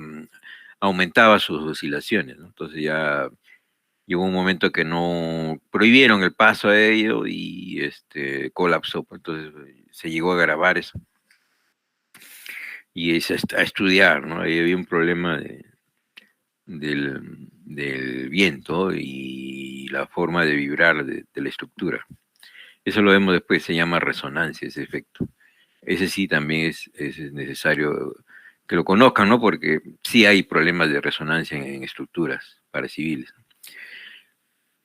aumentaba sus oscilaciones, ¿no? Entonces ya llegó un momento que no prohibieron el paso a ello y colapsó, pues. Entonces se llegó a grabar eso y a estudiar, ¿no? Ahí había un problema del viento y la forma de vibrar de la estructura. Eso lo vemos después, se llama resonancia, ese efecto. Ese sí también es necesario que lo conozcan, ¿no? Porque sí hay problemas de resonancia en estructuras para civiles.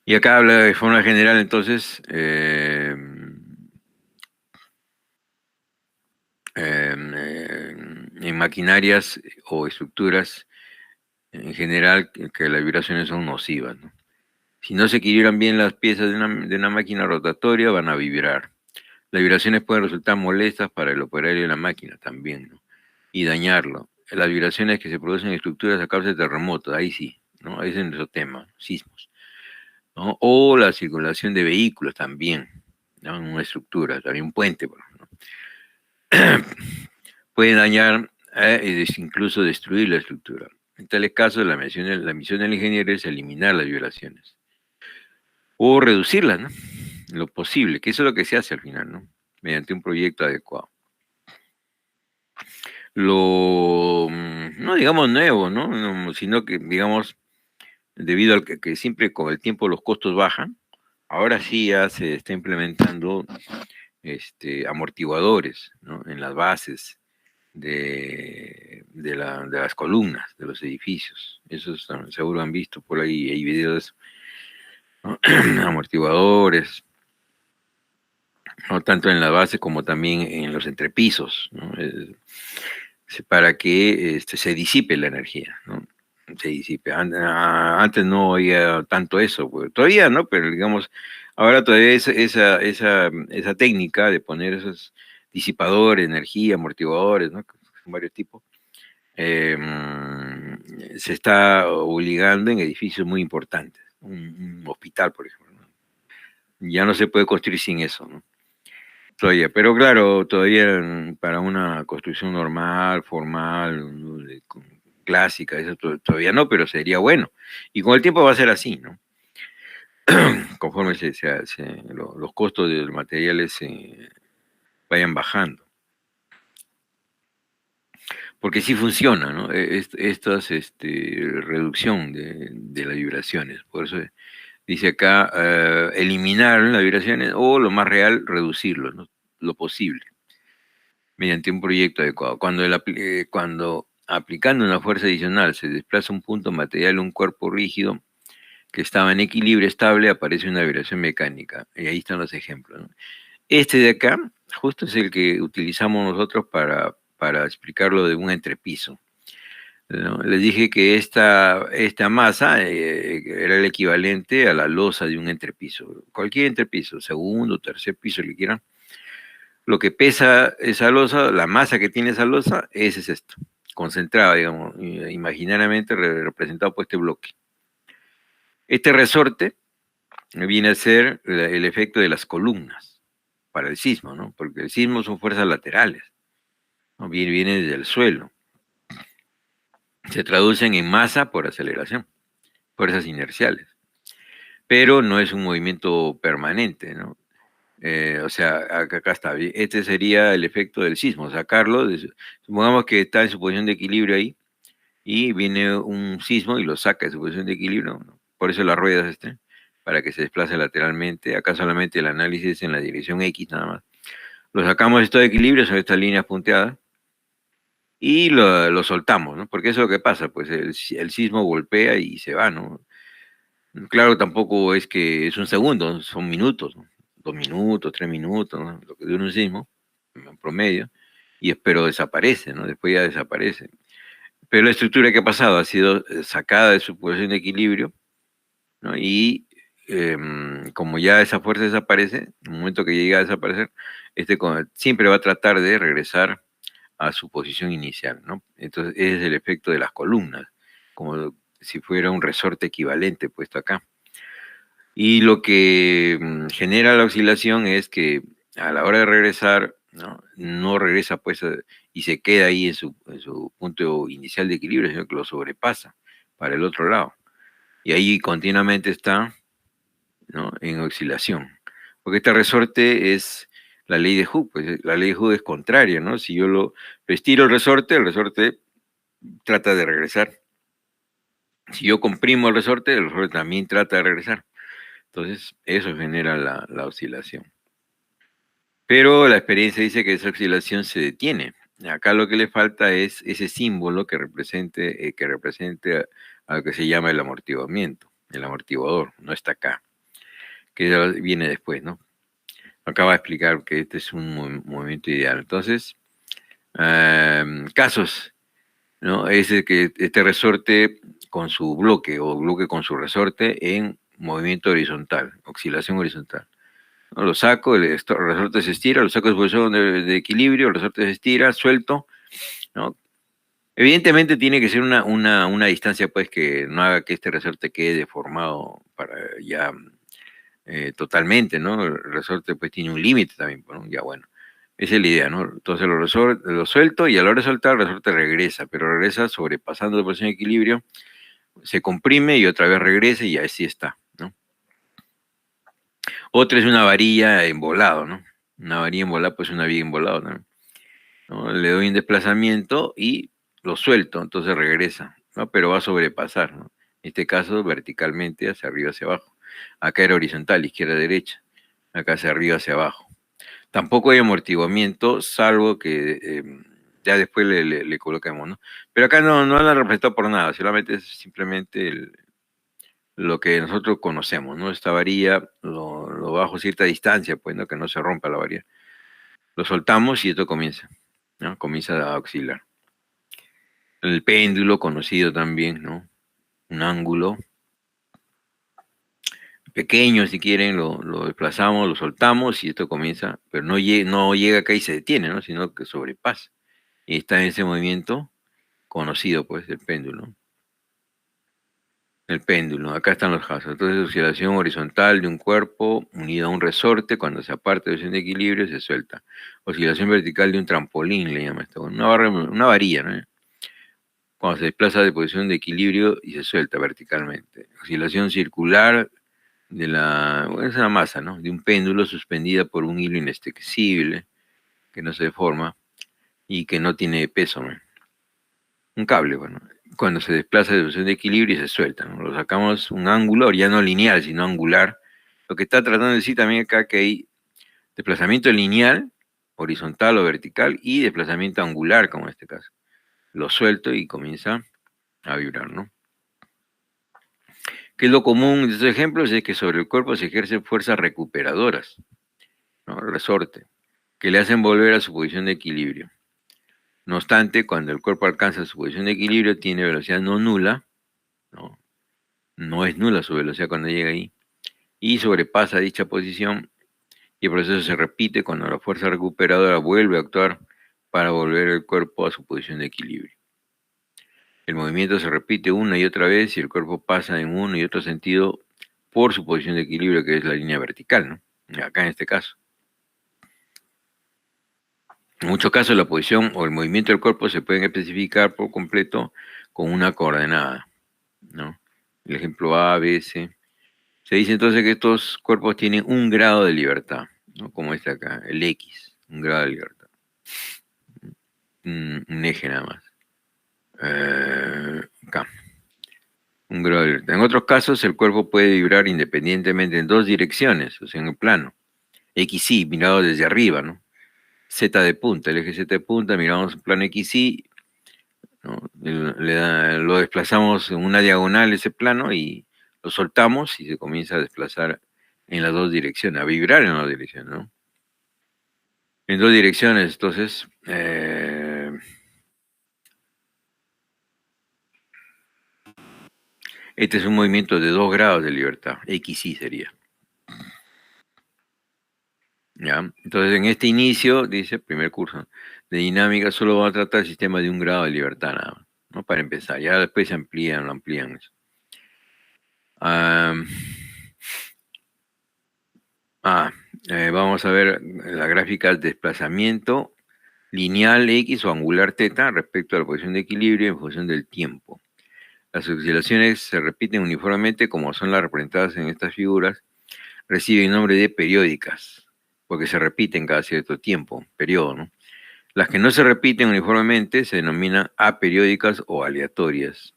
Y acá habla de forma general, entonces, en maquinarias o estructuras en general que las vibraciones son nocivas, ¿no? Si no se equilibran bien las piezas de una máquina rotatoria, van a vibrar. Las vibraciones pueden resultar molestas para el operario de la máquina también, ¿no? Y dañarlo. Las vibraciones que se producen en estructuras a causa de terremotos, ahí sí, ¿no? Ese es nuestro tema, sismos, ¿no? O la circulación de vehículos también, ¿no? En una estructura, también un puente, por ejemplo, ¿no? Puede dañar incluso destruir la estructura. En tales casos, la misión del ingeniero es eliminar las vibraciones o reducirlas, ¿no? Lo posible, que eso es lo que se hace al final, ¿no? Mediante un proyecto adecuado. No digamos nuevo, ¿no? Sino que, digamos, debido al que siempre con el tiempo los costos bajan, ahora sí ya se está implementando amortiguadores, ¿no? En las bases de las columnas de los edificios. Eso seguro han visto por ahí, hay videos, ¿no? Amortiguadores, no tanto en la base como también en los entrepisos, ¿no? Para que se disipe la energía, ¿no? Se disipe. Antes no había tanto eso, pues, todavía no, pero digamos, ahora todavía esa técnica de poner esos disipadores, energía, amortiguadores, ¿no? Son varios tipos, eh, se está obligando en edificios muy importantes, un hospital, por ejemplo, ¿no? Ya no se puede construir sin eso, ¿no? Todavía, pero claro, todavía para una construcción normal, formal, ¿no? Clásica, eso todavía no, pero sería bueno. Y con el tiempo va a ser así, ¿no? Conforme los costos de los materiales se vayan bajando. Porque sí funciona, ¿no? Reducción de las vibraciones. Por eso dice acá, eliminar las vibraciones o lo más real, reducirlo, ¿no? Lo posible, mediante un proyecto adecuado. Cuando aplicando una fuerza adicional se desplaza un punto material, un cuerpo rígido que estaba en equilibrio estable, aparece una vibración mecánica. Y ahí están los ejemplos, ¿no? Este de acá, justo es el que utilizamos nosotros para explicarlo de un entrepiso, ¿no? Les dije que esta masa era el equivalente a la losa de un entrepiso. Cualquier entrepiso, segundo, tercer piso, que quieran. Lo que pesa esa losa, la masa que tiene esa losa, ese es esto, concentrada, digamos, imaginariamente representado por este bloque. Este resorte viene a ser el efecto de las columnas para el sismo, ¿no? Porque el sismo son fuerzas laterales, ¿no? Viene desde el suelo. Se traducen en masa por aceleración, fuerzas inerciales. Pero no es un movimiento permanente, ¿no? O sea, acá está bien. Este sería el efecto del sismo, sacarlo. Supongamos que está en su posición de equilibrio ahí y viene un sismo y lo saca de su posición de equilibrio, ¿no? Por eso las ruedas para que se desplace lateralmente. Acá solamente el análisis en la dirección X nada más. Lo sacamos de estado de equilibrio, son estas líneas punteadas, y lo soltamos, ¿no? Porque eso es lo que pasa, pues el sismo golpea y se va, ¿no? Claro, tampoco es que es un segundo, son minutos, ¿no? 2 minutos, 3 minutos, ¿no? Lo que dura un sismo, en promedio, pero desaparece, ¿no? Después ya desaparece. Pero la estructura que ha pasado ha sido sacada de su posición de equilibrio, ¿no? Y como ya esa fuerza desaparece, en el momento que llega a desaparecer, siempre va a tratar de regresar a su posición inicial, ¿no? Entonces, ese es el efecto de las columnas, como si fuera un resorte equivalente puesto acá. Y lo que genera la oscilación es que a la hora de regresar, no regresa pues y se queda ahí en su punto inicial de equilibrio, sino que lo sobrepasa para el otro lado. Y ahí continuamente está, ¿no?, en oscilación. Porque este resorte es la ley de Hooke, pues la ley de Hooke es contraria, ¿no? Si yo lo estiro el resorte trata de regresar. Si yo comprimo el resorte también trata de regresar. Entonces, eso genera la oscilación. Pero la experiencia dice que esa oscilación se detiene. Acá lo que le falta es ese símbolo que represente a lo que se llama el amortiguamiento, el amortiguador, no está acá, que ya viene después, ¿no? Acaba de explicar que este es un movimiento ideal. Entonces, casos, ¿no? Es que este resorte con su bloque o bloque con su resorte en movimiento horizontal, oscilación horizontal, ¿no? Lo saco, el resorte se estira, lo saco de su posición de equilibrio, el resorte se estira, suelto, ¿no? Evidentemente tiene que ser una distancia pues que no haga que este resorte quede deformado para ya totalmente, ¿no? El resorte pues tiene un límite también, ¿no? Ya bueno, esa es la idea, ¿no? Entonces lo suelto y a la hora de soltar el resorte regresa, pero regresa sobrepasando la posición de equilibrio, se comprime y otra vez regresa y así está, ¿no? Otra es una varilla en volado, ¿no? Una varilla en volado, pues una viga en volado, ¿no? Le doy un desplazamiento y lo suelto, entonces regresa, ¿no? Pero va a sobrepasar, ¿no? En este caso, verticalmente, hacia arriba, hacia abajo. Acá era horizontal, izquierda, derecha. Acá hacia arriba, hacia abajo. Tampoco hay amortiguamiento, salvo que ya después le colocamos, ¿no? Pero acá no la representado por nada, solamente es simplemente lo que nosotros conocemos, ¿no? Esta varilla lo bajo cierta distancia, pues, ¿no? Que no se rompa la varilla. Lo soltamos y esto comienza, ¿no? Comienza a oscilar. El péndulo, conocido también, ¿no? Un ángulo pequeño, si quieren, lo desplazamos, lo soltamos y esto comienza, pero no llega acá y se detiene, ¿no? Sino que sobrepasa. Y está en ese movimiento conocido, pues, del péndulo. El péndulo, acá están los casos. Entonces, oscilación horizontal de un cuerpo unido a un resorte, cuando se aparta de posición de equilibrio, se suelta. Oscilación vertical de un trampolín, le llama esto. Una varilla, ¿no? Cuando se desplaza de posición de equilibrio y se suelta verticalmente. Oscilación circular bueno, es una masa, ¿no? De un péndulo suspendida por un hilo inextensible, que no se deforma y que no tiene peso, ¿no? Un cable, bueno, cuando se desplaza de posición de equilibrio y se suelta, ¿no? Lo sacamos un ángulo, ya no lineal, sino angular. Lo que está tratando de decir también acá que hay desplazamiento lineal, horizontal o vertical, y desplazamiento angular, como en este caso. Lo suelto y comienza a vibrar, ¿no? ¿Qué es lo común de estos ejemplos? Es que sobre el cuerpo se ejercen fuerzas recuperadoras, ¿no? El resorte, que le hacen volver a su posición de equilibrio. No obstante, cuando el cuerpo alcanza su posición de equilibrio, tiene velocidad no nula, ¿no? No es nula su velocidad cuando llega ahí, y sobrepasa dicha posición, y el proceso se repite cuando la fuerza recuperadora vuelve a actuar para volver el cuerpo a su posición de equilibrio. El movimiento se repite una y otra vez y el cuerpo pasa en uno y otro sentido por su posición de equilibrio, que es la línea vertical, ¿no? Acá en este caso. En muchos casos la posición o el movimiento del cuerpo se pueden especificar por completo con una coordenada, ¿no? El ejemplo A, B, C. Se dice entonces que estos cuerpos tienen un grado de libertad, ¿no? Como este acá, el X, un grado de libertad. Un eje nada más. Acá, un grado de libertad. En otros casos, el cuerpo puede vibrar independientemente en dos direcciones, o sea, en el plano. XY, mirado desde arriba, ¿no? Z de punta, el eje Z de punta, miramos el plano XY, ¿no? Lo desplazamos en una diagonal ese plano y lo soltamos y se comienza a desplazar en las dos direcciones, a vibrar en las dos direcciones, ¿no? En dos direcciones, entonces, este es un movimiento de 2 grados de libertad, XY sería. ¿Ya? Entonces, en este inicio, dice, primer curso de dinámica, solo va a tratar el sistema de 1 grado de libertad, nada más, ¿no? Para empezar, ya después se lo amplían eso. Vamos a ver la gráfica de desplazamiento lineal X o angular θ respecto a la posición de equilibrio en función del tiempo. Las oscilaciones se repiten uniformemente como son las representadas en estas figuras, reciben nombre de periódicas, porque se repiten cada cierto tiempo, periodo, ¿no? Las que no se repiten uniformemente se denominan aperiódicas o aleatorias.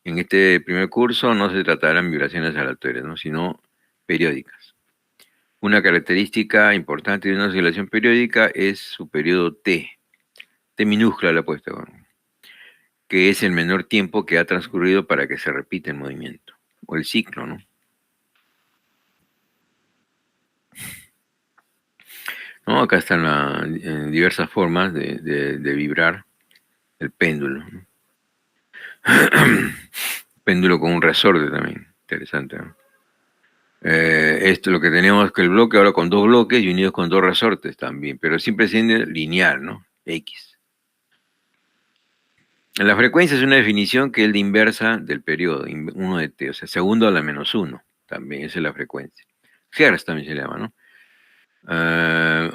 En este primer curso no se tratarán vibraciones aleatorias, ¿no? Sino periódicas. Una característica importante de una oscilación periódica es su periodo T. T minúscula la he puesto, que es el menor tiempo que ha transcurrido para que se repita el movimiento, o el ciclo, ¿no? ¿No? Acá están diversas formas de vibrar el péndulo, ¿no? Péndulo con un resorte también, interesante, ¿no? Esto es lo que tenemos, que el bloque ahora con 2 bloques y unidos con 2 resortes también, pero siempre siendo lineal, ¿no? X. La frecuencia es una definición que es la inversa del periodo, 1 de t, o sea, segundo a la menos 1, también esa es la frecuencia. Hertz también se llama, ¿no?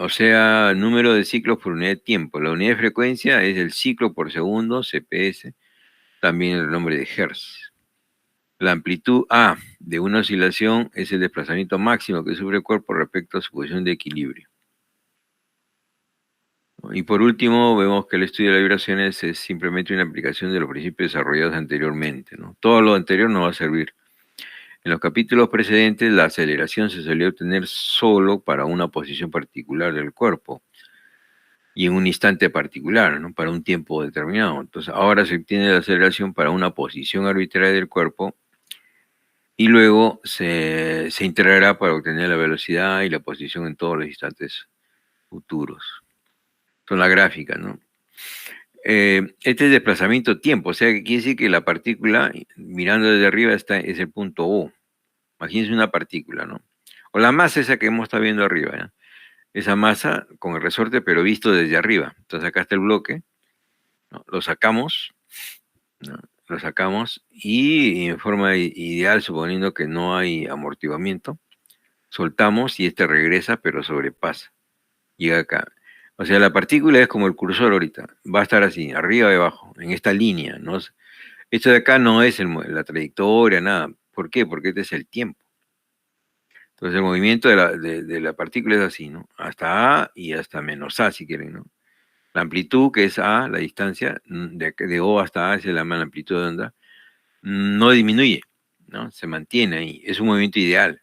O sea, número de ciclos por unidad de tiempo. La unidad de frecuencia es el ciclo por segundo, CPS, también el nombre de Hertz. La amplitud A de una oscilación es el desplazamiento máximo que sufre el cuerpo respecto a su posición de equilibrio. Y por último, vemos que el estudio de las vibraciones es simplemente una aplicación de los principios desarrollados anteriormente, ¿no? Todo lo anterior no va a servir. En los capítulos precedentes, la aceleración se solía obtener solo para una posición particular del cuerpo y en un instante particular, ¿no? Para un tiempo determinado. Entonces, ahora se obtiene la aceleración para una posición arbitraria del cuerpo y luego se integrará para obtener la velocidad y la posición en todos los instantes futuros. Son la gráfica, ¿no? Este es desplazamiento-tiempo, o sea que quiere decir que la partícula, mirando desde arriba, es el punto O. Imagínense una partícula, ¿no? O la masa esa que hemos estado viendo arriba, ¿no? Esa masa con el resorte, pero visto desde arriba. Entonces acá está el bloque, ¿no? Lo sacamos, ¿no? Lo sacamos y en forma ideal, suponiendo que no hay amortiguamiento, soltamos y este regresa, pero sobrepasa. Llega acá. O sea, la partícula es como el cursor ahorita. Va a estar así, arriba y abajo, en esta línea, ¿no? Esto de acá no es la trayectoria, nada. ¿Por qué? Porque este es el tiempo. Entonces el movimiento de la partícula es así, ¿no? Hasta A y hasta menos A, si quieren, ¿no? La amplitud, que es A, la distancia, de O hasta A, es la amplitud de onda, no disminuye, ¿no? Se mantiene ahí. Es un movimiento ideal.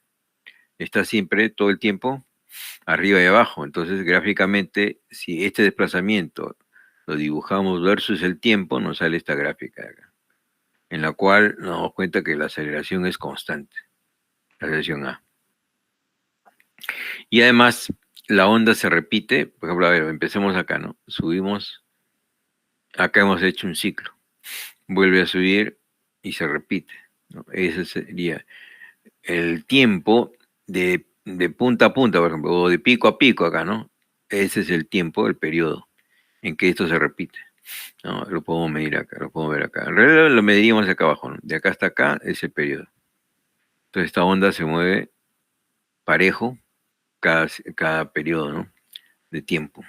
Está siempre, todo el tiempo, arriba y abajo. Entonces, gráficamente, si este desplazamiento lo dibujamos versus el tiempo, nos sale esta gráfica de acá, en la cual nos damos cuenta que la aceleración es constante, la aceleración A. Y además, la onda se repite, por ejemplo, a ver, empecemos acá, ¿no? Subimos, acá hemos hecho un ciclo, vuelve a subir y se repite, ¿no? Ese sería el tiempo de punta a punta, por ejemplo, o de pico a pico acá, ¿no? Ese es el tiempo, el periodo en que esto se repite, ¿no? Lo podemos medir acá, lo podemos ver acá. En realidad lo mediríamos acá abajo, ¿no? De acá hasta acá es el periodo. Entonces esta onda se mueve parejo cada periodo, ¿no? De tiempo.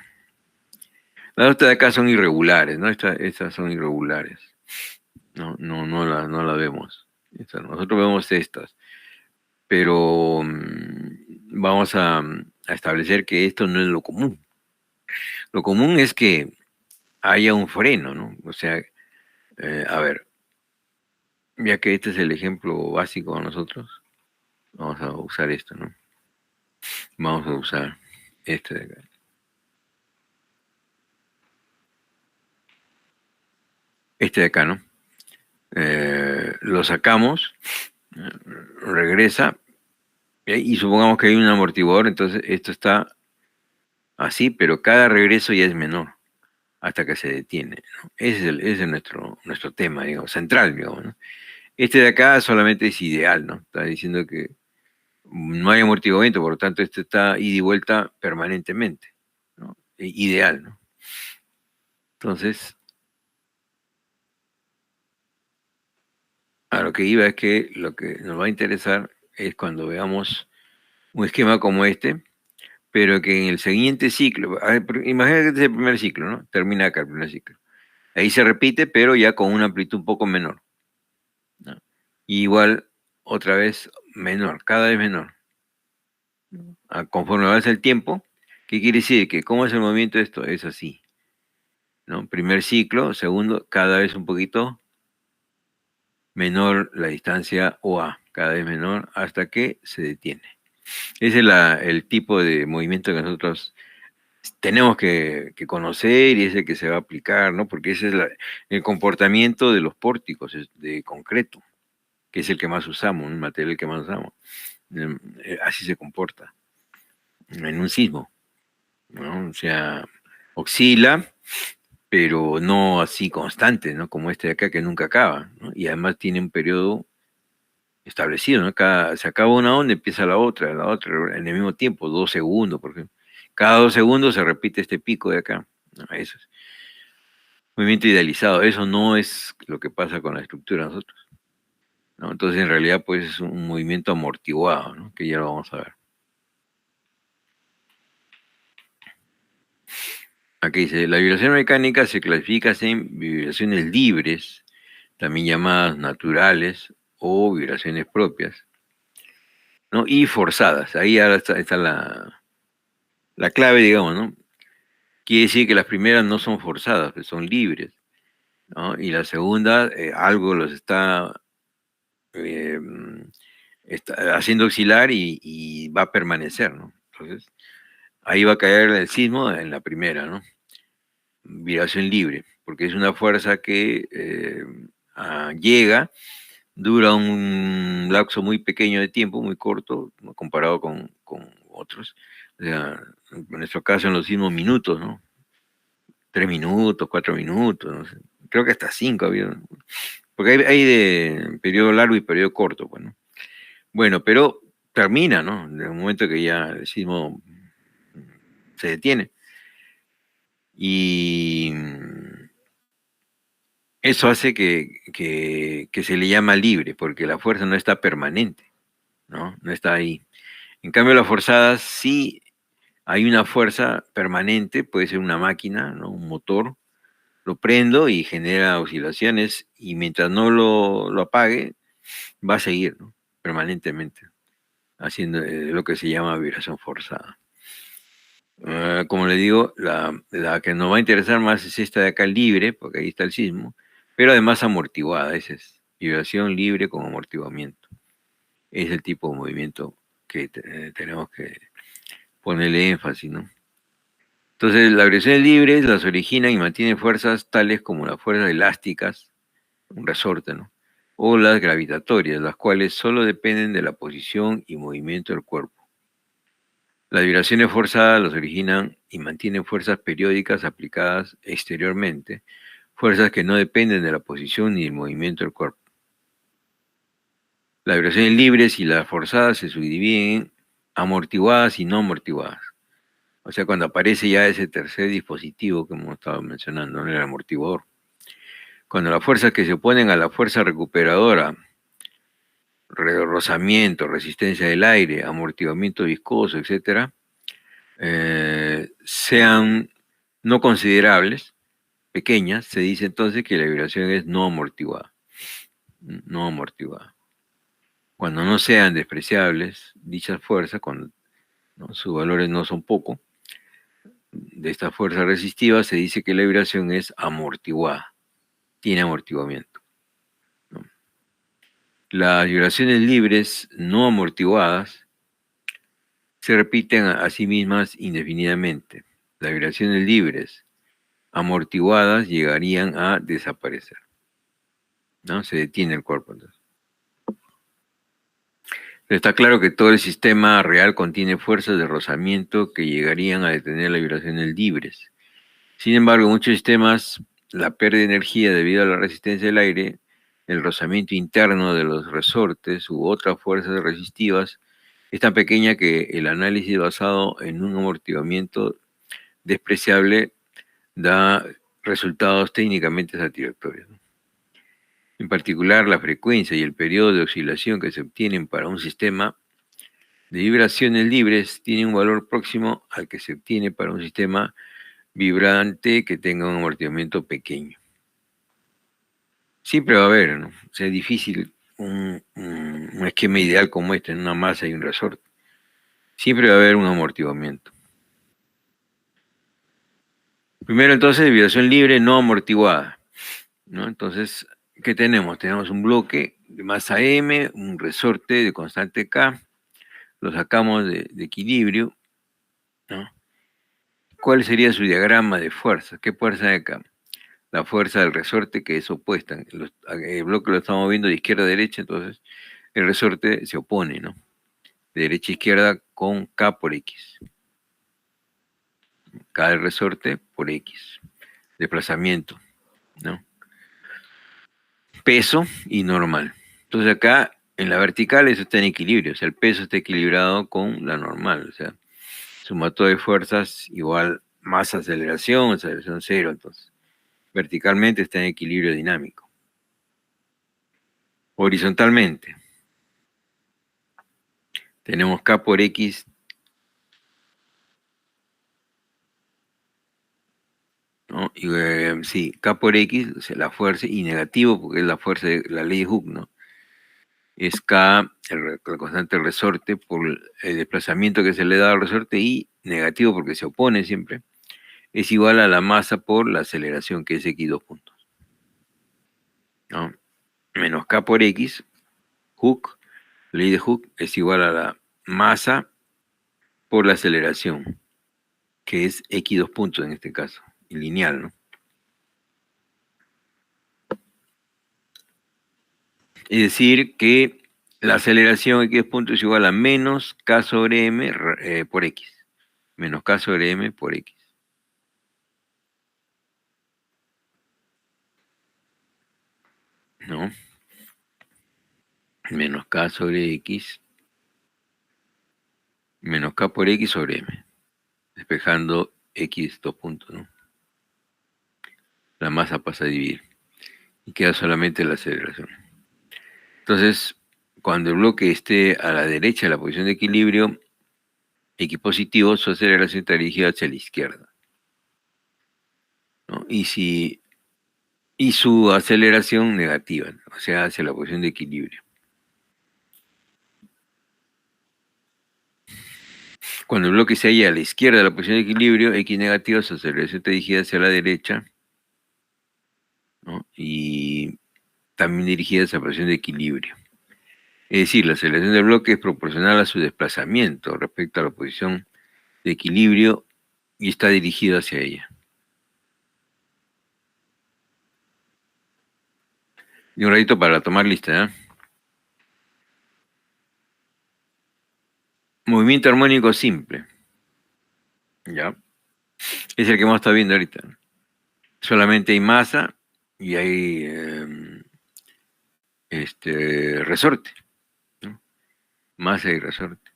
Las otras de acá son irregulares, ¿no? Estas son irregulares. No la vemos. Nosotros vemos estas. Pero vamos a establecer que esto no es lo común. Lo común es que haya un freno, ¿no? O sea, a ver, ya que este es el ejemplo básico de nosotros, vamos a usar esto, ¿no? Vamos a usar este de acá. Este de acá, ¿no? Lo sacamos, regresa, y supongamos que hay un amortiguador, entonces esto está así, pero cada regreso ya es menor hasta que se detiene, ¿no? Ese es nuestro tema, digamos, central, digamos, ¿no? Este de acá solamente es ideal, ¿no? Está diciendo que no hay amortiguamiento, por lo tanto, este está ida y vuelta permanentemente, ¿no? Ideal, ¿no? Entonces, a lo que iba es que lo que nos va a interesar es cuando veamos un esquema como este, pero que en el siguiente ciclo, a ver, imagina que este es el primer ciclo, ¿no? Termina acá el primer ciclo. Ahí se repite, pero ya con una amplitud un poco menor, ¿no? Y igual, otra vez menor, cada vez menor. Conforme avanza el tiempo, ¿qué quiere decir? Que cómo es el movimiento de esto, es así, ¿no? Primer ciclo, segundo, cada vez un poquito menor la distancia OA, cada vez menor, hasta que se detiene. Ese es el tipo de movimiento que nosotros tenemos que conocer y es el que se va a aplicar, ¿no? Porque ese es el comportamiento de los pórticos de concreto, que es el que más usamos, un material que más usamos. Así se comporta en un sismo, ¿no? O sea, oscila, pero no así constante, ¿no? Como este de acá que nunca acaba, ¿no? Y además tiene un periodo establecido, ¿no? Se acaba una onda, empieza la otra, en el mismo tiempo, 2 segundos, por ejemplo. Cada 2 segundos se repite este pico de acá, ¿no? Eso es movimiento idealizado, eso no es lo que pasa con la estructura de nosotros, ¿no? Entonces, en realidad, pues es un movimiento amortiguado, ¿no? Que ya lo vamos a ver. Aquí dice, la vibración mecánica se clasifica en vibraciones libres, también llamadas naturales o vibraciones propias, ¿no? Y forzadas. Ahí ahora está la clave, digamos, ¿no? quiere decir que las primeras no son forzadas, pues son libres, ¿no? Y la segunda, algo los eh, está haciendo oscilar y va a permanecer, ¿no? Entonces, ahí va a caer el sismo en la primera, ¿no? Vibración libre, porque es una fuerza que llega, dura un lapso muy pequeño de tiempo, muy corto, ¿no? Comparado con otros. O sea, en nuestro caso en los sismos minutos, ¿no? 3 minutos, 4 minutos, no sé. Creo que hasta 5 había, ¿no? Porque hay de periodo largo y periodo corto, pues, ¿no? Bueno, pero termina, ¿no? En el momento que ya el sismo se detiene. Y eso hace que se le llama libre, porque la fuerza no está permanente, ¿no? No está ahí. En cambio, las forzadas sí hay una fuerza permanente, puede ser una máquina, ¿no? Un motor, lo prendo y genera oscilaciones y mientras no lo apague, va a seguir, ¿no? Permanentemente, haciendo lo que se llama vibración forzada. Como le digo, la que nos va a interesar más es esta de acá libre, porque ahí está el sismo, pero además amortiguada, esa es vibración libre con amortiguamiento. Es el tipo de movimiento que tenemos que ponerle énfasis, ¿no? Entonces, las vibraciones libres las originan y mantienen fuerzas tales como las fuerzas elásticas, un resorte, ¿no? O las gravitatorias, las cuales solo dependen de la posición y movimiento del cuerpo. Las vibraciones forzadas las originan y mantienen fuerzas periódicas aplicadas exteriormente, fuerzas que no dependen de la posición ni del movimiento del cuerpo. Las vibraciones libres y las forzadas se subdividen en amortiguadas y no amortiguadas. O sea, cuando aparece ya ese tercer dispositivo que hemos estado mencionando, ¿no? El amortiguador. Cuando las fuerzas que se oponen a la fuerza recuperadora, rozamiento, resistencia del aire, amortiguamiento viscoso, etcétera, sean no considerables, pequeñas, se dice entonces que la vibración es no amortiguada. No amortiguada. Cuando no sean despreciables dichas fuerzas, cuando, ¿no?, sus valores no son poco, de esta fuerza resistiva se dice que la vibración es amortiguada, tiene amortiguamiento, ¿no? Las vibraciones libres no amortiguadas se repiten a sí mismas indefinidamente. Las vibraciones libres amortiguadas llegarían a desaparecer, ¿no? Se detiene el cuerpo entonces. Está claro que todo el sistema real contiene fuerzas de rozamiento que llegarían a detener las vibraciones libres. Sin embargo, en muchos sistemas, la pérdida de energía debido a la resistencia del aire, el rozamiento interno de los resortes u otras fuerzas resistivas es tan pequeña que el análisis basado en un amortiguamiento despreciable da resultados técnicamente satisfactorios. En particular, la frecuencia y el periodo de oscilación que se obtienen para un sistema de vibraciones libres tiene un valor próximo al que se obtiene para un sistema vibrante que tenga un amortiguamiento pequeño. Siempre va a haber, ¿no? O sea, es difícil un esquema ideal como este, en una masa y un resorte. Siempre va a haber un amortiguamiento. Primero, entonces, vibración libre no amortiguada, ¿no? Entonces, ¿qué tenemos? Tenemos un bloque de masa M, un resorte de constante K, lo sacamos de equilibrio, ¿no? ¿Cuál sería su diagrama de fuerza? ¿Qué fuerza hay acá? La fuerza del resorte, que es opuesta. El bloque lo estamos viendo de izquierda a derecha, entonces el resorte se opone, ¿no? De derecha a izquierda con K por X. K del resorte por X. Desplazamiento, ¿no? Peso y normal. Entonces acá en la vertical eso está en equilibrio, o sea, el peso está equilibrado con la normal, o sea, sumatoria de fuerzas igual más aceleración cero, entonces verticalmente está en equilibrio dinámico. Horizontalmente tenemos K por X, ¿no? Y, sí, K por X, o sea, la fuerza, y negativo porque es la fuerza de la ley de Hooke, ¿no? Es K, la constante del resorte, por el desplazamiento que se le da al resorte, y negativo porque se opone siempre, es igual a la masa por la aceleración, que es x 2 puntos, ¿no? Menos k por x, Hooke, ley de Hooke, es igual a la masa por la aceleración, que es x 2 puntos en este caso, y lineal, ¿no? Es decir, que la aceleración x 2 puntos es igual a menos k sobre m por x, menos k sobre m por x, ¿no? Menos k sobre x, menos k por x sobre m, despejando x 2 puntos, ¿no? La masa pasa a dividir y queda solamente la aceleración. Entonces, cuando el bloque esté a la derecha de la posición de equilibrio, x positivo, su aceleración está dirigida hacia la izquierda, ¿no? Y su aceleración negativa, ¿no? O sea, hacia la posición de equilibrio. Cuando el bloque se halla a la izquierda de la posición de equilibrio, x negativa, su aceleración está dirigida hacia la derecha, ¿no? Y también dirigida hacia la posición de equilibrio. Es decir, la aceleración del bloque es proporcional a su desplazamiento respecto a la posición de equilibrio y está dirigido hacia ella. Y un ratito para tomar lista, ¿eh? Movimiento armónico simple. ¿Ya? Es el que hemos estado viendo ahorita. Solamente hay masa y hay resorte, ¿no? Masa y resorte.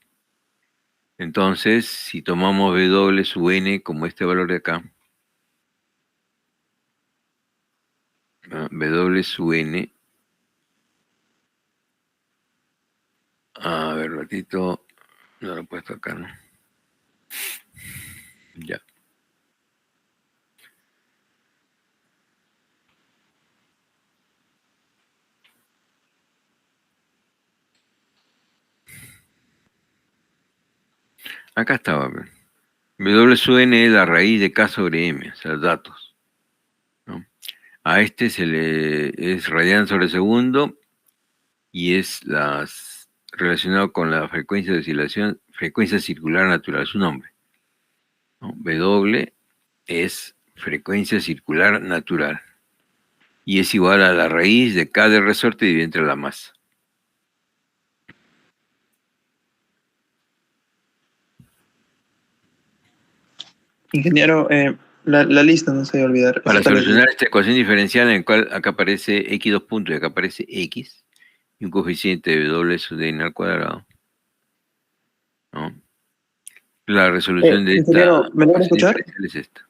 Entonces, si tomamos W sub n como este valor de acá, ¿no? W sub n, a ver, ratito, no lo he puesto acá, ¿no? Ya. Acá estaba. W sub n es la raíz de K sobre M, o sea, datos, ¿no? A este es radian sobre segundo y es relacionado con la frecuencia de oscilación, frecuencia circular natural, su nombre, ¿no? W es frecuencia circular natural y es igual a la raíz de K del resorte dividido entre la masa. Ingeniero, la lista no se debe olvidar. Para Esta vez. solucionar esta ecuación diferencial en la cual acá aparece x 2 puntos y acá aparece x y un coeficiente de W sub n al cuadrado, ¿no? La resolución de esta Ingeniero, ¿me logra ecuación escuchar? diferencial es esta,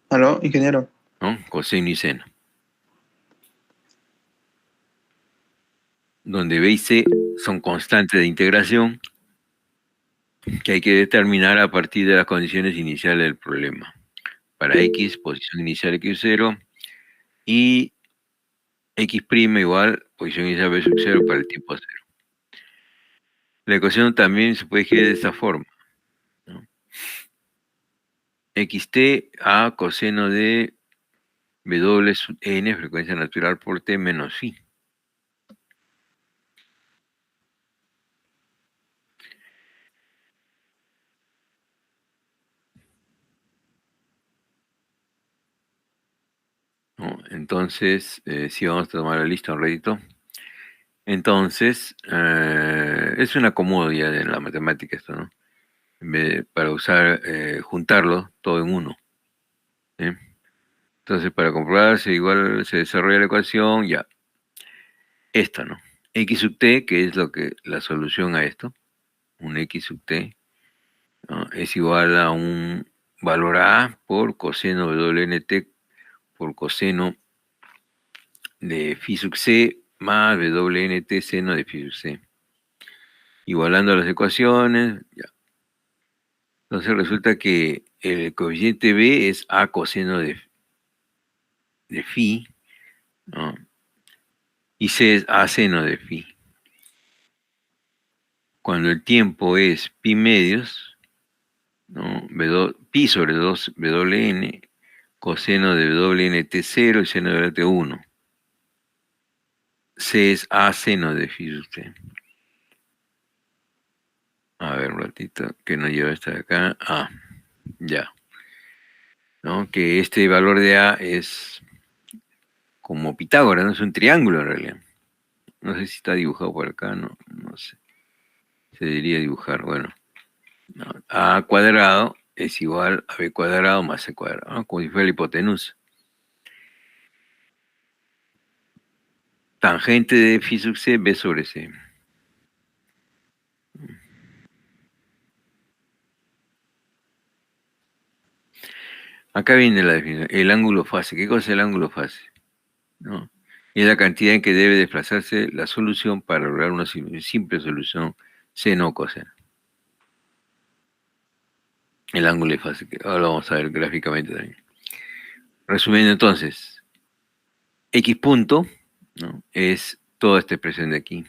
¿Aló, ingeniero? ¿no? Coseno y seno, donde B y C son constantes de integración que hay que determinar a partir de las condiciones iniciales del problema. Para X, posición inicial X0 y X' igual posición inicial B sub 0 para el tiempo 0. La ecuación también se puede escribir de esta forma, ¿no? Xt a coseno de W sub n, frecuencia natural por T menos phi. ¿No? Entonces, si vamos a tomar la lista un ratito. Entonces, es un acomodo ya de la matemática esto, ¿no? Para usar, juntarlo todo en uno, ¿sí? Entonces, para comprobarse, igual se desarrolla la ecuación, ya, esta, ¿no? X sub t, que es la solución a esto, un X sub t, ¿no? Es igual a un valor A por coseno WNT por coseno de phi sub c más WNT seno de phi sub c. Igualando las ecuaciones, ya. Entonces resulta que el coeficiente B es A coseno de phi, ¿no? Y C es A seno de phi. cuando el tiempo es pi medios, ¿no? Pi sobre 2 WN, coseno de WNT0 y seno de WT1. C es A seno de phi sub t. A ver, un ratito, que nos lleva hasta acá. Ah, ya. ¿No? Que este valor de A es como Pitágoras, ¿no? Es un triángulo en realidad. No sé si está dibujado por acá, no sé. Se debería dibujar, bueno. ¿No? A cuadrado es igual a B cuadrado más C cuadrado, ¿no? Como si fuera la hipotenusa. Tangente de phi sub c, B sobre C. Acá viene la definición. El ángulo fase. ¿Qué cosa es el ángulo fase? ¿No? Es la cantidad en que debe desplazarse la solución para lograr una simple solución seno o coseno. El ángulo de fase, que ahora lo vamos a ver gráficamente también. Resumiendo entonces, X punto, ¿no? Es toda esta expresión de aquí,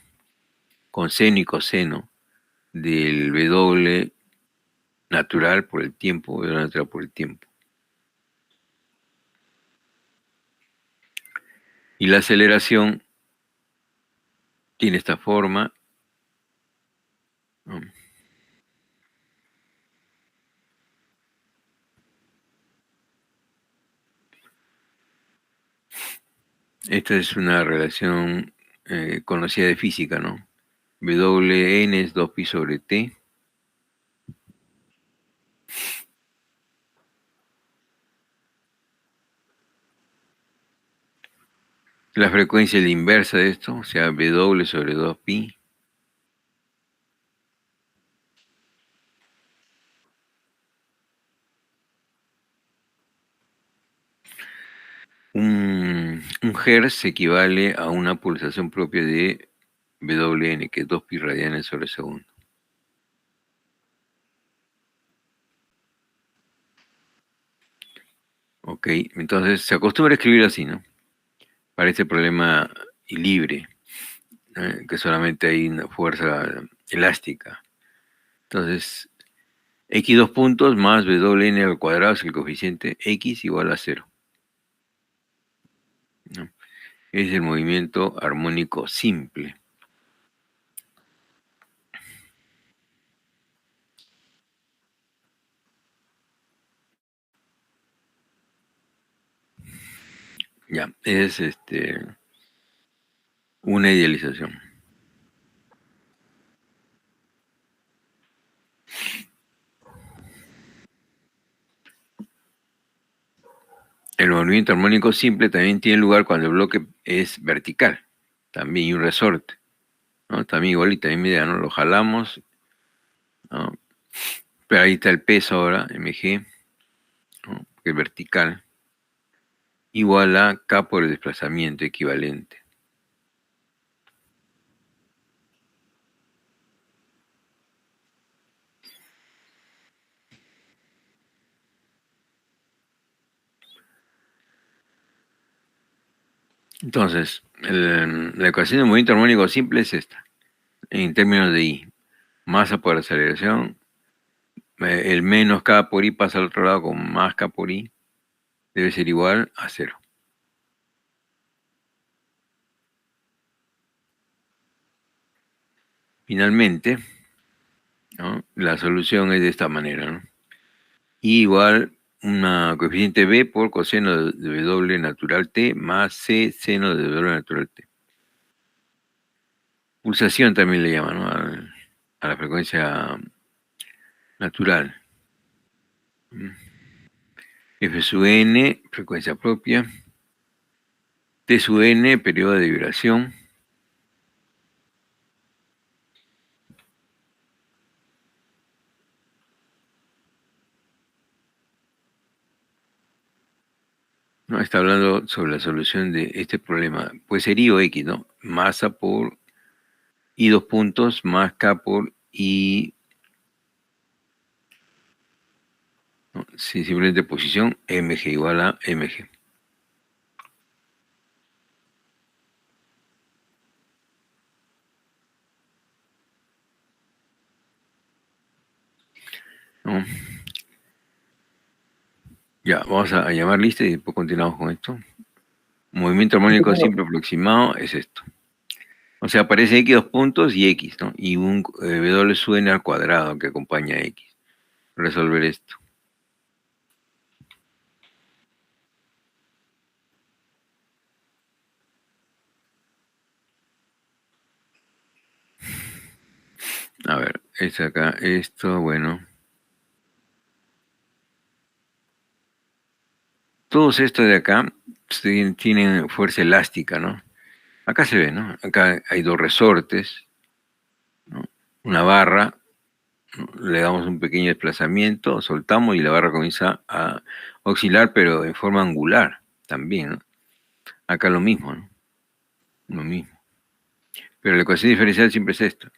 con seno y coseno del W natural por el tiempo, W natural por el tiempo. Y la aceleración tiene esta forma, ¿no? Esta es una relación conocida de física, ¿no? Wn es 2pi sobre t. La frecuencia es la inversa de esto, o sea, W sobre 2pi. Un hertz equivale a una pulsación propia de Wn, que es 2pi radianes sobre segundo. Ok, entonces se acostumbra a escribir así, ¿no? Para este problema libre, que solamente hay una fuerza elástica. Entonces, x 2 puntos más Wn al cuadrado es el coeficiente x igual a 0, ¿no? Es el movimiento armónico simple. Ya, es una idealización. El movimiento armónico simple también tiene lugar cuando el bloque es vertical, también hay un resorte, ¿no? También igualita, también medida, ¿no? Lo jalamos, ¿no? Pero ahí está el peso ahora, mg, ¿no? Que es vertical, igual a k por el desplazamiento equivalente. Entonces, la ecuación de movimiento armónico simple es esta, en términos de I. Masa por aceleración, el menos K por I pasa al otro lado con más K por I, debe ser igual a 0. Finalmente, ¿no? La solución es de esta manera, ¿no? I igual una coeficiente B por coseno de W natural T más C seno de W natural T. Pulsación también le llaman, ¿no? A la frecuencia natural. F sub n, frecuencia propia. T sub n, periodo de vibración. ¿No? Está hablando sobre la solución de este problema. Puede ser I o X, ¿no? Masa por I 2 puntos más K por I, ¿no? Sí, simplemente posición, mg igual a mg. ¿no? Ya, vamos a llamar lista y después continuamos con esto. Movimiento armónico simple aproximado es esto. O sea, aparece x 2 puntos y x, ¿no? Y un w sube al cuadrado que acompaña a x. Resolver esto. A ver, es acá, esto, bueno. Todos estos de acá tienen fuerza elástica, ¿no? Acá se ve, ¿no? Acá hay dos resortes, ¿no? Una barra, ¿no? Le damos un pequeño desplazamiento, soltamos y la barra comienza a oscilar, pero en forma angular también, ¿no? Acá lo mismo, ¿no? Lo mismo. Pero la ecuación diferencial siempre es esto.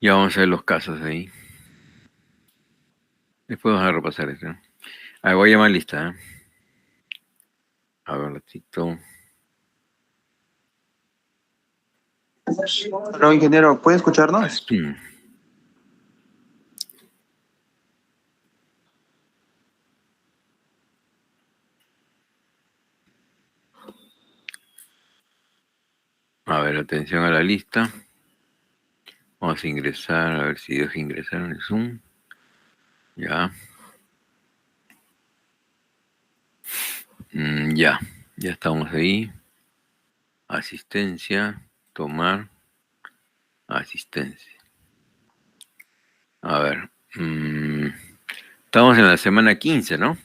Ya vamos a ver los casos ahí. Después vamos a repasar esto, ¿no? A ver, voy a llamar lista, ¿eh? A ver, un ratito. No, ingeniero, ¿puede escucharnos? A ver, atención a la lista. Vamos a ingresar, a ver si deja ingresar en el Zoom. Ya. Ya, ya estamos ahí. Asistencia, tomar, asistencia. A ver. Estamos en la semana 15, ¿no?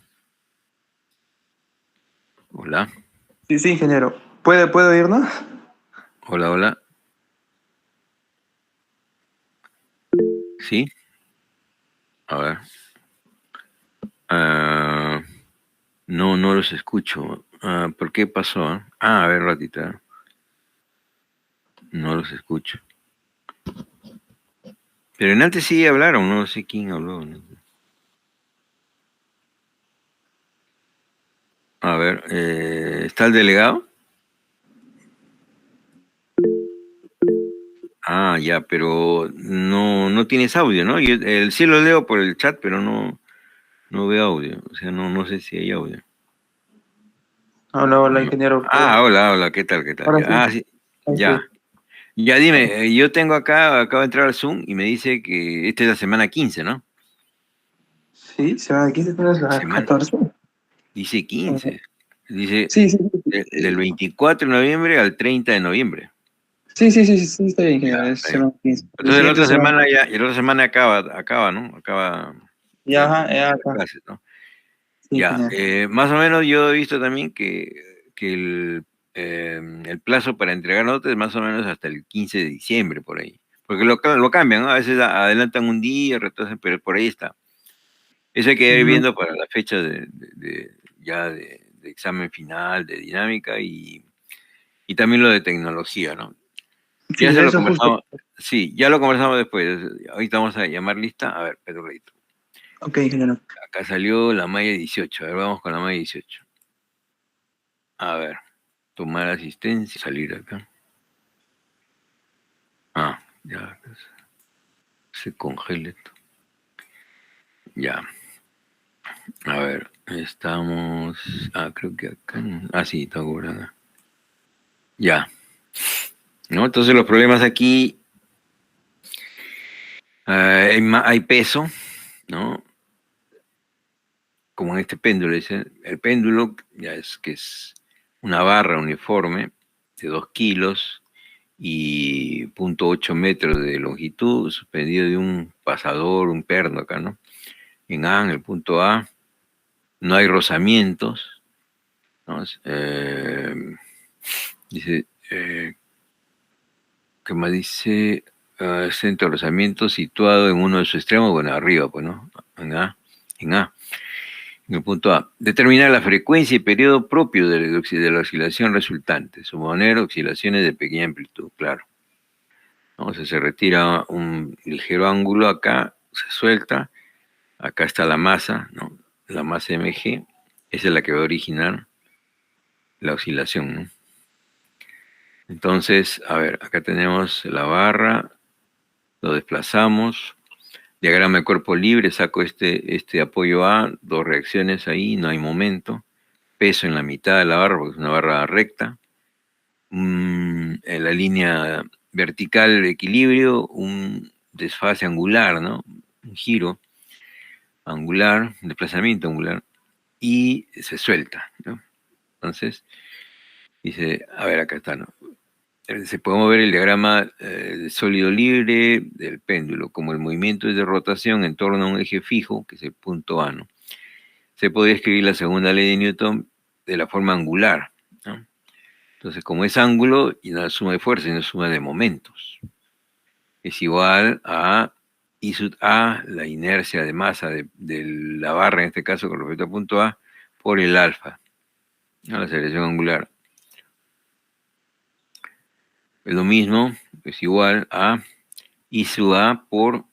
Hola, Sí, sí, ingeniero. ¿Puede oírnos? hola, hola. ¿Sí? A ver. Ah, no, no los escucho. ¿Por qué pasó? A ver, ratita. No los escucho. Pero en antes sí hablaron, no sé quién habló, ¿no? A ver, ¿está el delegado? Ya, pero no tienes audio, ¿no? Sí lo leo por el chat, pero no veo audio. O sea, no sé si hay audio. Hola, hola, No. ingeniero. Hola, hola, ¿qué tal, qué tal? Ahora sí. Sí, Ahí ya. sí. Ya dime, yo tengo acabo de entrar al Zoom y me dice que esta es la semana 15, ¿no? Sí, se va de 15 horas a Semana, 14. dice 15. Dice Sí, sí, del 24 de noviembre al 30 de noviembre. sí, sí, sí, sí, sí, está bien, Ya, ingeniero. Es está bien. semana 15. La Entonces la siguiente otra semana. semana ya, y la otra semana acaba, ¿no? Acaba Ya, el, ajá, ya las acá. clases, ¿no? Sí, Ya, ingeniero. más o menos yo he visto también que el plazo para entregar notas es más o menos hasta el 15 de diciembre, por ahí. Porque lo cambian, ¿no? A veces adelantan un día, retrasan, pero por ahí está. Eso hay que ir Ujú. viendo para la fecha ya de examen final, de dinámica y también lo de tecnología, ¿no? Sí, Ya se de lo eso justo. conversamos, sí, ya lo conversamos después. Ahorita vamos a llamar lista. A ver, Pedro Leito. Ok, ingeniero. Acá salió la malla 18. A ver, vamos con la malla 18. A ver, tomar asistencia, salir acá. Ya se congela esto. Ya, a ver, estamos. Creo que acá. Sí, está cobrando. Ya, ¿no? Entonces los problemas aquí, hay peso, ¿no? Como en este péndulo, dice, el péndulo ya es que es una barra uniforme de 2 kilos y 0,8 metros de longitud, suspendido de un pasador, un perno acá, ¿no? En el punto A, no hay rozamientos, ¿no? Dice, ¿qué más dice? Centro de rozamiento situado en uno de sus extremos, bueno, arriba, pues, ¿no? En A. En el punto A, determinar la frecuencia y periodo propio de la oscilación resultante, suponer oscilaciones de pequeña amplitud, claro. ¿no? O sea, se retira un ligero ángulo acá, se suelta, acá está la masa, ¿no? La masa mg, esa es la que va a originar la oscilación, ¿no? Entonces, a ver, acá tenemos la barra, lo desplazamos, diagrama de cuerpo libre, saco este apoyo A, dos reacciones ahí, no hay momento, peso en la mitad de la barra porque es una barra recta, en la línea vertical de equilibrio, un desfase angular, ¿no? Un giro angular, un desplazamiento angular, y se suelta, ¿no? Entonces, dice, a ver, acá está, ¿no? Se puede mover el diagrama de sólido libre del péndulo, como el movimiento es de rotación en torno a un eje fijo, que es el punto A, ¿no? Se puede escribir la segunda ley de Newton de la forma angular, ¿no? Entonces, como es ángulo, y no es suma de fuerza, sino suma de momentos, es igual a I sub A, la inercia de masa de la barra, en este caso con respecto al punto A, por el alfa, ¿no? La aceleración angular. Es lo mismo, es igual a I sub A por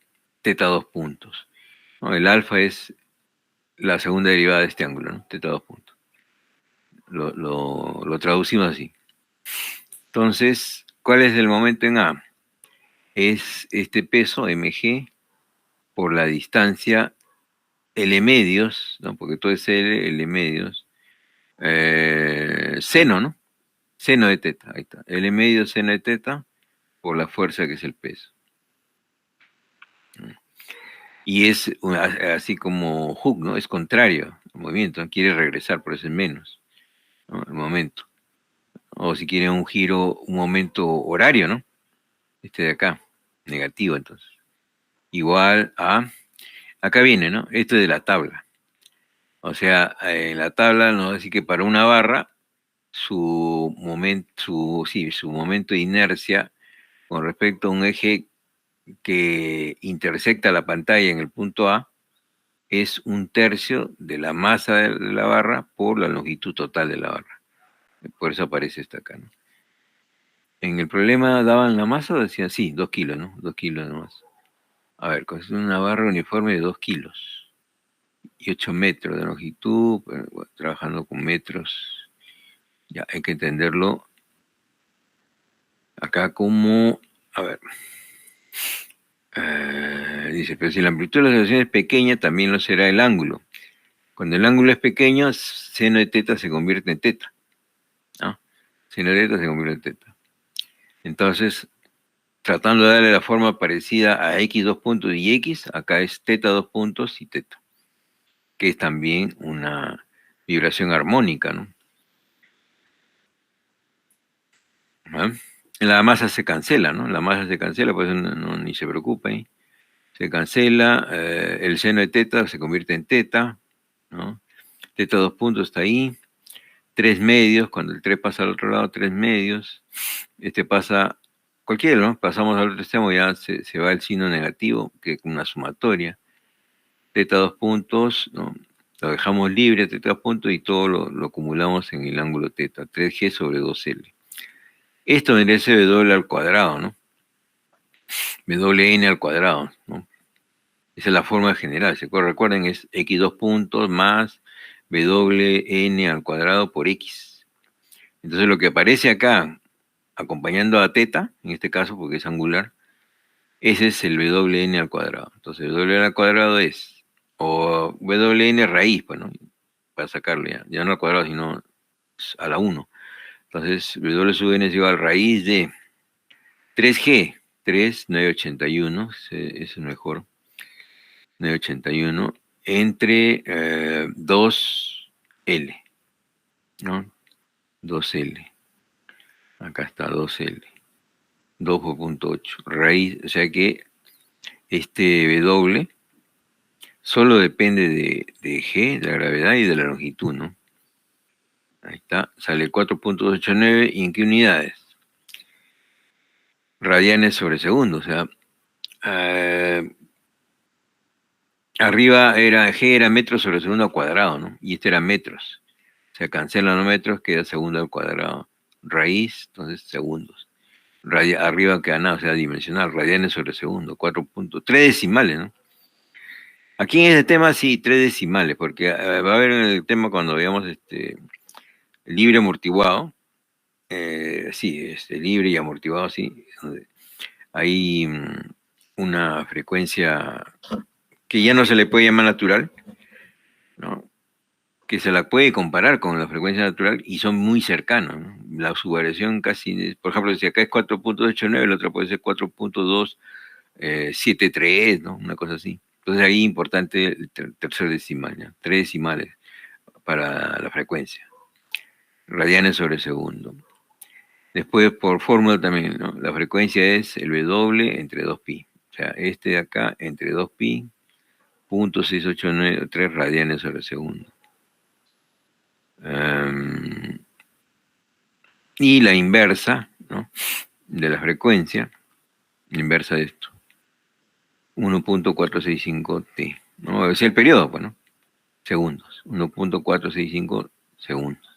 teta 2 puntos, ¿no? El alfa es la segunda derivada de este ángulo, ¿no? Teta 2 puntos. Lo traducimos así. Entonces, ¿cuál es el momento en A? Es este peso, mg, por la distancia L medios, ¿no? Porque todo es L medios, seno, ¿no? Seno de teta, ahí está. L medio seno de teta por la fuerza que es el peso. Y es así como Hooke, ¿no? Es contrario al movimiento, ¿no? Quiere regresar, por eso es menos, ¿no? El momento. O si quiere un giro, un momento horario, ¿no? Este de acá, negativo entonces. Igual a, acá viene, ¿no? Esto es de la tabla. O sea, en la tabla nos dice que para una barra, su momento de inercia con respecto a un eje que intersecta la pantalla en el punto A es 1/3 de la masa de la barra por la longitud total de la barra. Por eso aparece esta acá, ¿no? En el problema daban la masa, decían, sí, 2 kilos, ¿no? 2 kilos nomás. A ver, con una barra uniforme de 2 kilos y 8 metros de longitud, bueno, trabajando con metros, ya hay que entenderlo acá como, a ver, dice, pero si la amplitud de la oscilación es pequeña, también lo será el ángulo. Cuando el ángulo es pequeño, seno de teta se convierte en teta, ¿no? Seno de teta se convierte en teta. Entonces, tratando de darle la forma parecida a x 2 puntos y x, acá es teta 2 puntos y teta, que es también una vibración armónica, ¿no? ¿Ah? La masa se cancela, ¿no? La masa se cancela, pues ni se preocupe ahí. Se cancela, el seno de teta se convierte en teta, ¿no? Teta 2 puntos está ahí. 3 medios, cuando el 3 pasa al otro lado, 3 medios. Este pasa, cualquiera, ¿no? Pasamos al otro extremo, ya se va el signo negativo, que es una sumatoria. Teta 2 puntos, ¿no? Lo dejamos libre, teta 2 puntos, y todo lo acumulamos en el ángulo teta, 3G sobre 2L. Esto merece W al cuadrado, ¿no? WN al cuadrado, ¿no? Esa es la forma general. Recuerden, es x 2 puntos más WN al cuadrado por X. Entonces lo que aparece acá, acompañando a teta, en este caso porque es angular, ese es el WN al cuadrado. Entonces WN al cuadrado es, o WN raíz, pues, ¿no? Para sacarlo ya no al cuadrado, sino a la 1. Entonces W sub n es igual a raíz de 3G, 3,981, ese es mejor, 981, entre 2L, ¿no? 2L. Acá está 2L. 2,8. Raíz, o sea que este W solo depende de G, de la gravedad y de la longitud, ¿no? Ahí está, sale 4,289. ¿Y en qué unidades? Radianes sobre segundo, o sea, arriba G era metros sobre segundo al cuadrado, ¿no? Y este era metros. Se cancelan los metros, queda segundo al cuadrado. Raíz, entonces segundos. arriba que nada, o sea, dimensional, radianes sobre segundo, 3 decimales, ¿no? Aquí en este tema sí, 3 decimales, porque va a haber en el tema cuando veamos libre amortiguado, sí, libre y amortiguado, sí, donde hay una frecuencia que ya no se le puede llamar natural, ¿no? Que se la puede comparar con la frecuencia natural y son muy cercanos, ¿no? La subvariación casi, por ejemplo, si acá es 4.89, la otra puede ser 4.273, ¿no? Una cosa así. Entonces ahí importante el tercer decimal, ¿ya? 3 decimales para la frecuencia, radianes sobre segundo. Después por fórmula también, ¿no? La frecuencia es el W entre 2pi. O sea, este de acá entre 2pi, 0.6893 radianes sobre segundo. Y la inversa, ¿no? De la frecuencia, la inversa de esto, 1.465t, ¿no? Es el periodo, pues, ¿no? Segundos, 1.465 segundos.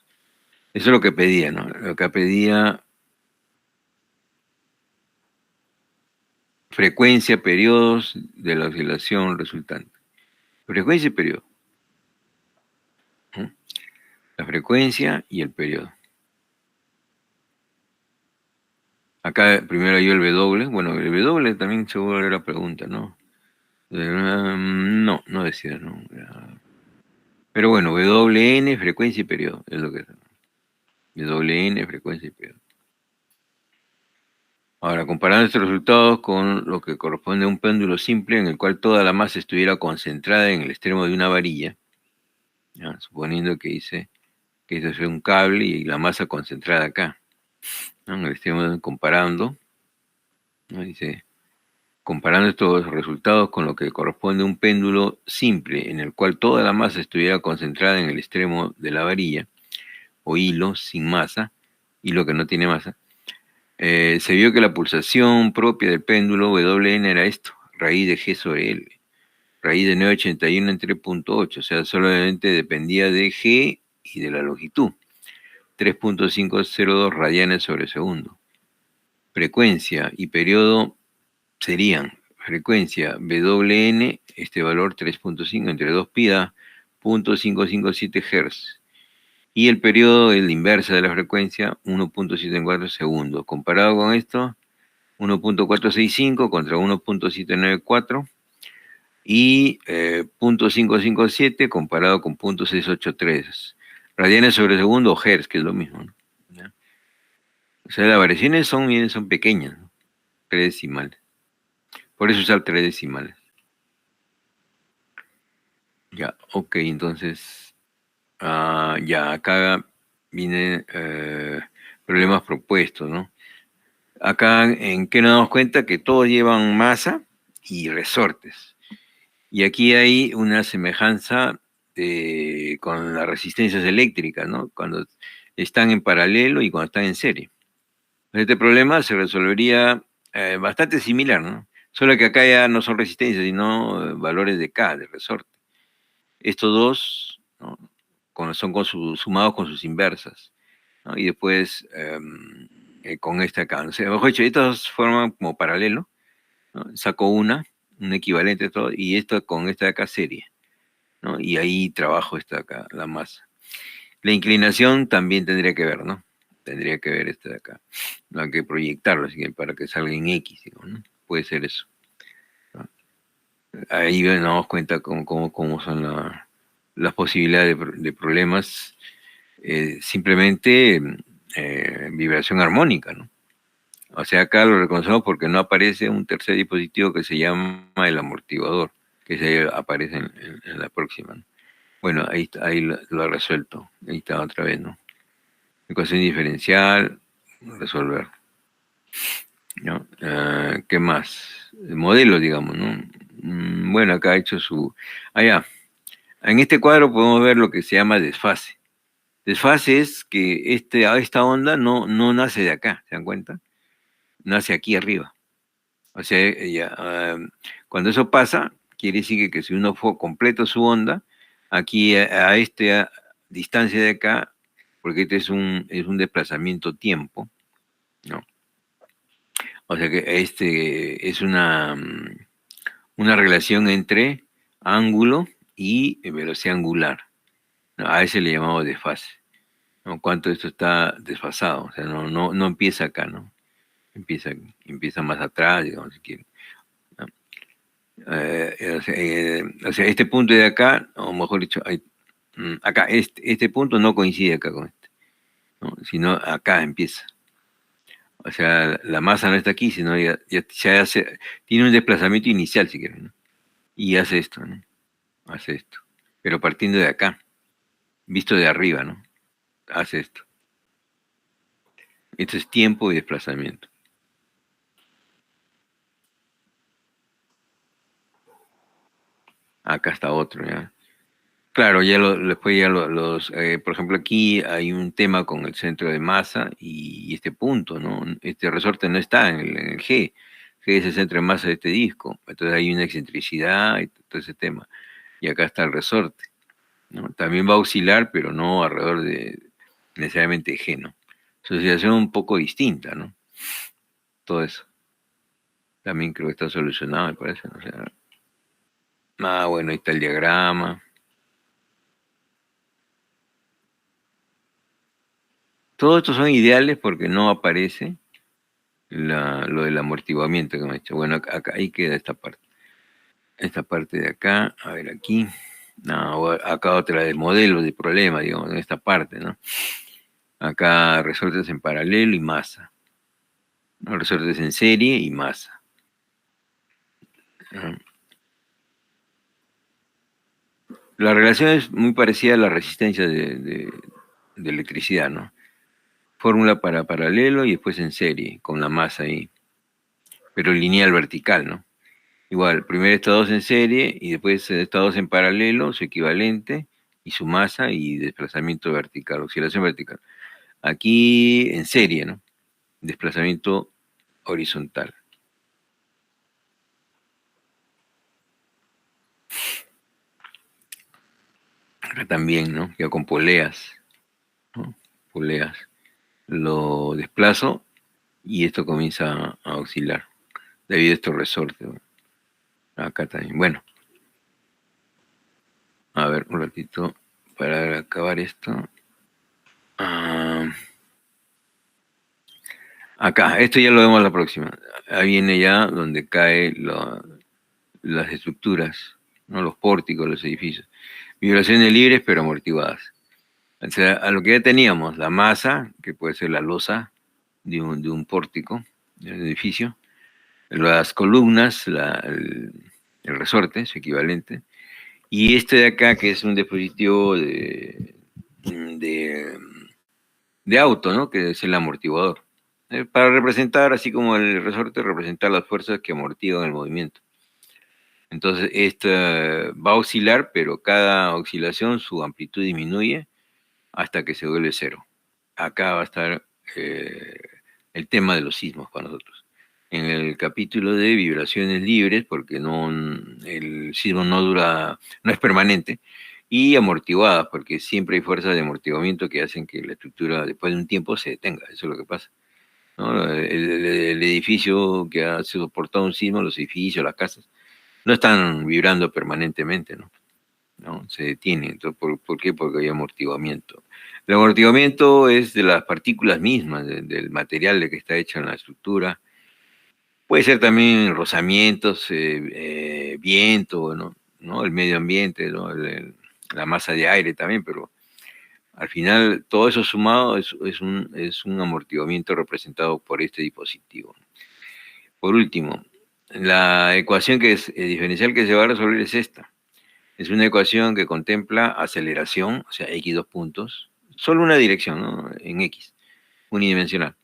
Eso es lo que pedía, ¿no? Lo que pedía frecuencia, periodos de la oscilación resultante. Frecuencia y periodo. ¿No? La frecuencia y el periodo. Acá primero hay el W. Bueno, el W también seguro era la pregunta, ¿no? No decía, ¿no? Pero bueno, WN, frecuencia y periodo, es lo que es. WN, frecuencia y periodo. Ahora, comparando estos resultados con lo que corresponde a un péndulo simple en el cual toda la masa estuviera concentrada en el extremo de una varilla, ¿ya? Suponiendo que dice que esto es un cable y la masa concentrada acá, ¿no? En el extremo, comparando, ¿no? Dice, comparando estos resultados con lo que corresponde a un péndulo simple en el cual toda la masa estuviera concentrada en el extremo de la varilla, o hilo sin masa, hilo que no tiene masa, se vio que la pulsación propia del péndulo WN era esto, raíz de G sobre L, raíz de 981 en 3.8, o sea, solamente dependía de G y de la longitud, 3.502 radianes sobre segundo. Frecuencia y periodo serían frecuencia WN, este valor 3.5 entre 2 pi da 0.557 Hz. Y el periodo es la inversa de la frecuencia, 1.74 segundos. Comparado con esto, 1.465 contra 1.794 y 0.557 comparado con 0.683. Radianes sobre segundo o Hertz, que es lo mismo, ¿no? ¿Ya? O sea, las variaciones son pequeñas, ¿no? 3 decimales. Por eso usar 3 decimales. Ya, ok, entonces, ya acá vienen problemas propuestos, ¿no? Acá en que nos damos cuenta que todos llevan masa y resortes. Y aquí hay una semejanza con las resistencias eléctricas, ¿no? Cuando están en paralelo y cuando están en serie. Este problema se resolvería bastante similar, ¿no? Solo que acá ya no son resistencias, sino valores de K, de resorte. Estos dos, ¿no? Son sumados con sus inversas, ¿no? Y después con esta acá. O sea, mejor dicho, estas forman como paralelo, ¿no? Saco un equivalente a todo, y esto con esta de acá serie, ¿no? Y ahí trabajo esta de acá, la masa. La inclinación también tendría que ver, ¿no? Tendría que ver esta de acá. No hay que proyectarlo, así que para que salga en X, digamos, ¿no? Puede ser eso, ¿no? Ahí nos damos cuenta cómo son las posibilidades de problemas. Simplemente vibración armónica, ¿no? O sea, acá lo reconocemos porque no aparece un tercer dispositivo que se llama el amortiguador, que se aparece en la próxima, ¿no? Bueno, ahí lo ha resuelto. Ahí está otra vez, ¿no? Ecuación diferencial, resolver, ¿no? ¿Qué más? El modelo, digamos, ¿no? Bueno, acá ha hecho su... Allá. En este cuadro podemos ver lo que se llama desfase. Desfase es que esta onda no nace de acá, ¿se dan cuenta? Nace aquí arriba. O sea, cuando eso pasa, quiere decir que si uno completa su onda, aquí a esta distancia de acá, porque este es un desplazamiento tiempo, ¿no? O sea que es una relación entre ángulo y velocidad angular, ¿no? A ese le llamamos desfase, ¿no? Cuánto esto está desfasado, o sea, no empieza acá, ¿no? Empieza más atrás, digamos, si quiere, ¿no? O sea, este punto de acá, o mejor dicho, acá, este punto no coincide acá con este, ¿no? Sino acá empieza. O sea, la masa no está aquí, sino ya tiene un desplazamiento inicial, si quieres, ¿no? Y hace esto, ¿no? Hace esto. Pero partiendo de acá, visto de arriba, ¿no? Hace esto. Esto es tiempo y desplazamiento. Acá está otro, ¿ya? Claro, después por ejemplo, aquí hay un tema con el centro de masa y este punto, ¿no? Este resorte no está en el G. G es el centro de masa de este disco. Entonces hay una excentricidad y todo ese tema. Y acá está el resorte, ¿no? También va a oscilar, pero no alrededor de necesariamente G, ¿no? Su oscilación un poco distinta, ¿no? Todo eso. También creo que está solucionado, me parece, ¿no? O sea, bueno, ahí está el diagrama. Todos estos son ideales porque no aparece lo del amortiguamiento que me ha hecho. Bueno, ahí queda esta parte. Esta parte de acá, a ver aquí. No, acá otra de modelo de problema, digamos, en esta parte, ¿no? Acá resortes en paralelo y masa, ¿no? Resortes en serie y masa, ¿no? La relación es muy parecida a la resistencia de electricidad, ¿no? Fórmula para paralelo y después en serie, con la masa ahí, pero lineal vertical, ¿no? Igual, primero estados en serie y después estados en paralelo, su equivalente, y su masa y desplazamiento vertical, oscilación vertical. Aquí en serie, ¿no? Desplazamiento horizontal. Acá también, ¿no? Ya con poleas, ¿no? Poleas. Lo desplazo y esto comienza a oscilar debido a estos resortes, ¿no? Acá también. Bueno, a ver, un ratito para acabar esto. Ah, acá, esto ya lo vemos la próxima. Ahí viene ya donde caen las estructuras, ¿no? Los pórticos, los edificios. Vibraciones libres pero amortiguadas. O sea, a lo que ya teníamos, la masa, que puede ser la losa de un pórtico, de un edificio, las columnas, el resorte, su equivalente, y este de acá, que es un dispositivo de, de auto, ¿no? Que es el amortiguador. Para representar, así como el resorte, representar las fuerzas que amortiguan el movimiento. Entonces, esta va a oscilar, pero cada oscilación su amplitud disminuye hasta que se vuelve cero. Acá va a estar el tema de los sismos para nosotros. En el capítulo de vibraciones libres, porque el sismo no es permanente, y amortiguadas, porque siempre hay fuerzas de amortiguamiento que hacen que la estructura después de un tiempo se detenga. Eso es lo que pasa, ¿no? El edificio que ha soportado un sismo, los edificios, las casas, no están vibrando permanentemente, ¿no? ¿No? Se detiene. Entonces, ¿por qué? Porque hay amortiguamiento. El amortiguamiento es de las partículas mismas, del material de que está hecha la estructura. Puede ser también rozamientos, viento, ¿no? ¿No? El medio ambiente, ¿no? La masa de aire también, pero al final todo eso sumado es un amortiguamiento representado por este dispositivo. Por último, la ecuación diferencial que se va a resolver es esta. Es una ecuación que contempla aceleración, o sea, x dos puntos, solo una dirección, ¿no? En x, unidimensional.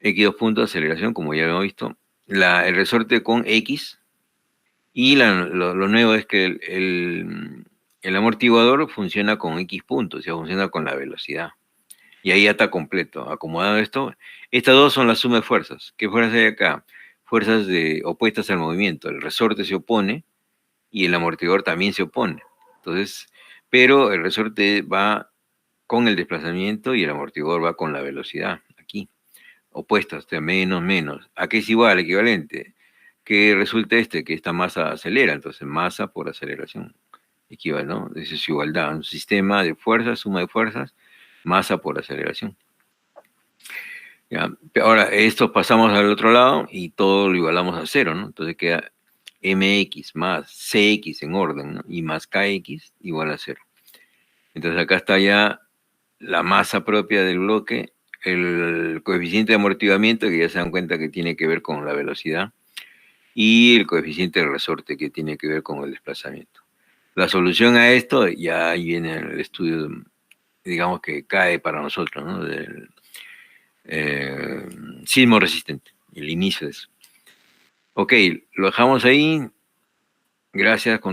X dos puntos, aceleración, como ya hemos visto. El resorte con x, y lo nuevo es que el amortiguador funciona con x puntos, o sea, funciona con la velocidad. Y ahí ya está completo, acomodado esto. Estas dos son la suma de fuerzas. ¿Qué fuerzas hay acá? Fuerzas opuestas al movimiento. El resorte se opone y el amortiguador también se opone. Entonces, pero el resorte va con el desplazamiento y el amortiguador va con la velocidad, aquí. opuestas, o sea, menos, menos. ¿A qué es igual, equivalente? Que resulta que esta masa acelera, entonces masa por aceleración. Equivale, ¿no? Eso es igualdad, un sistema de fuerzas, suma de fuerzas, masa por aceleración. ¿Ya? Ahora, esto pasamos al otro lado y todo lo igualamos a cero, ¿no? Entonces queda mx más cx en orden, ¿no? Y más kx igual a cero. Entonces acá está ya la masa propia del bloque, el coeficiente de amortiguamiento, que ya se dan cuenta que tiene que ver con la velocidad, y el coeficiente de resorte, que tiene que ver con el desplazamiento. La solución a esto, ya ahí viene el estudio, digamos que cae para nosotros, ¿no? Del sismo resistente, el inicio de eso. Ok, lo dejamos ahí. Gracias.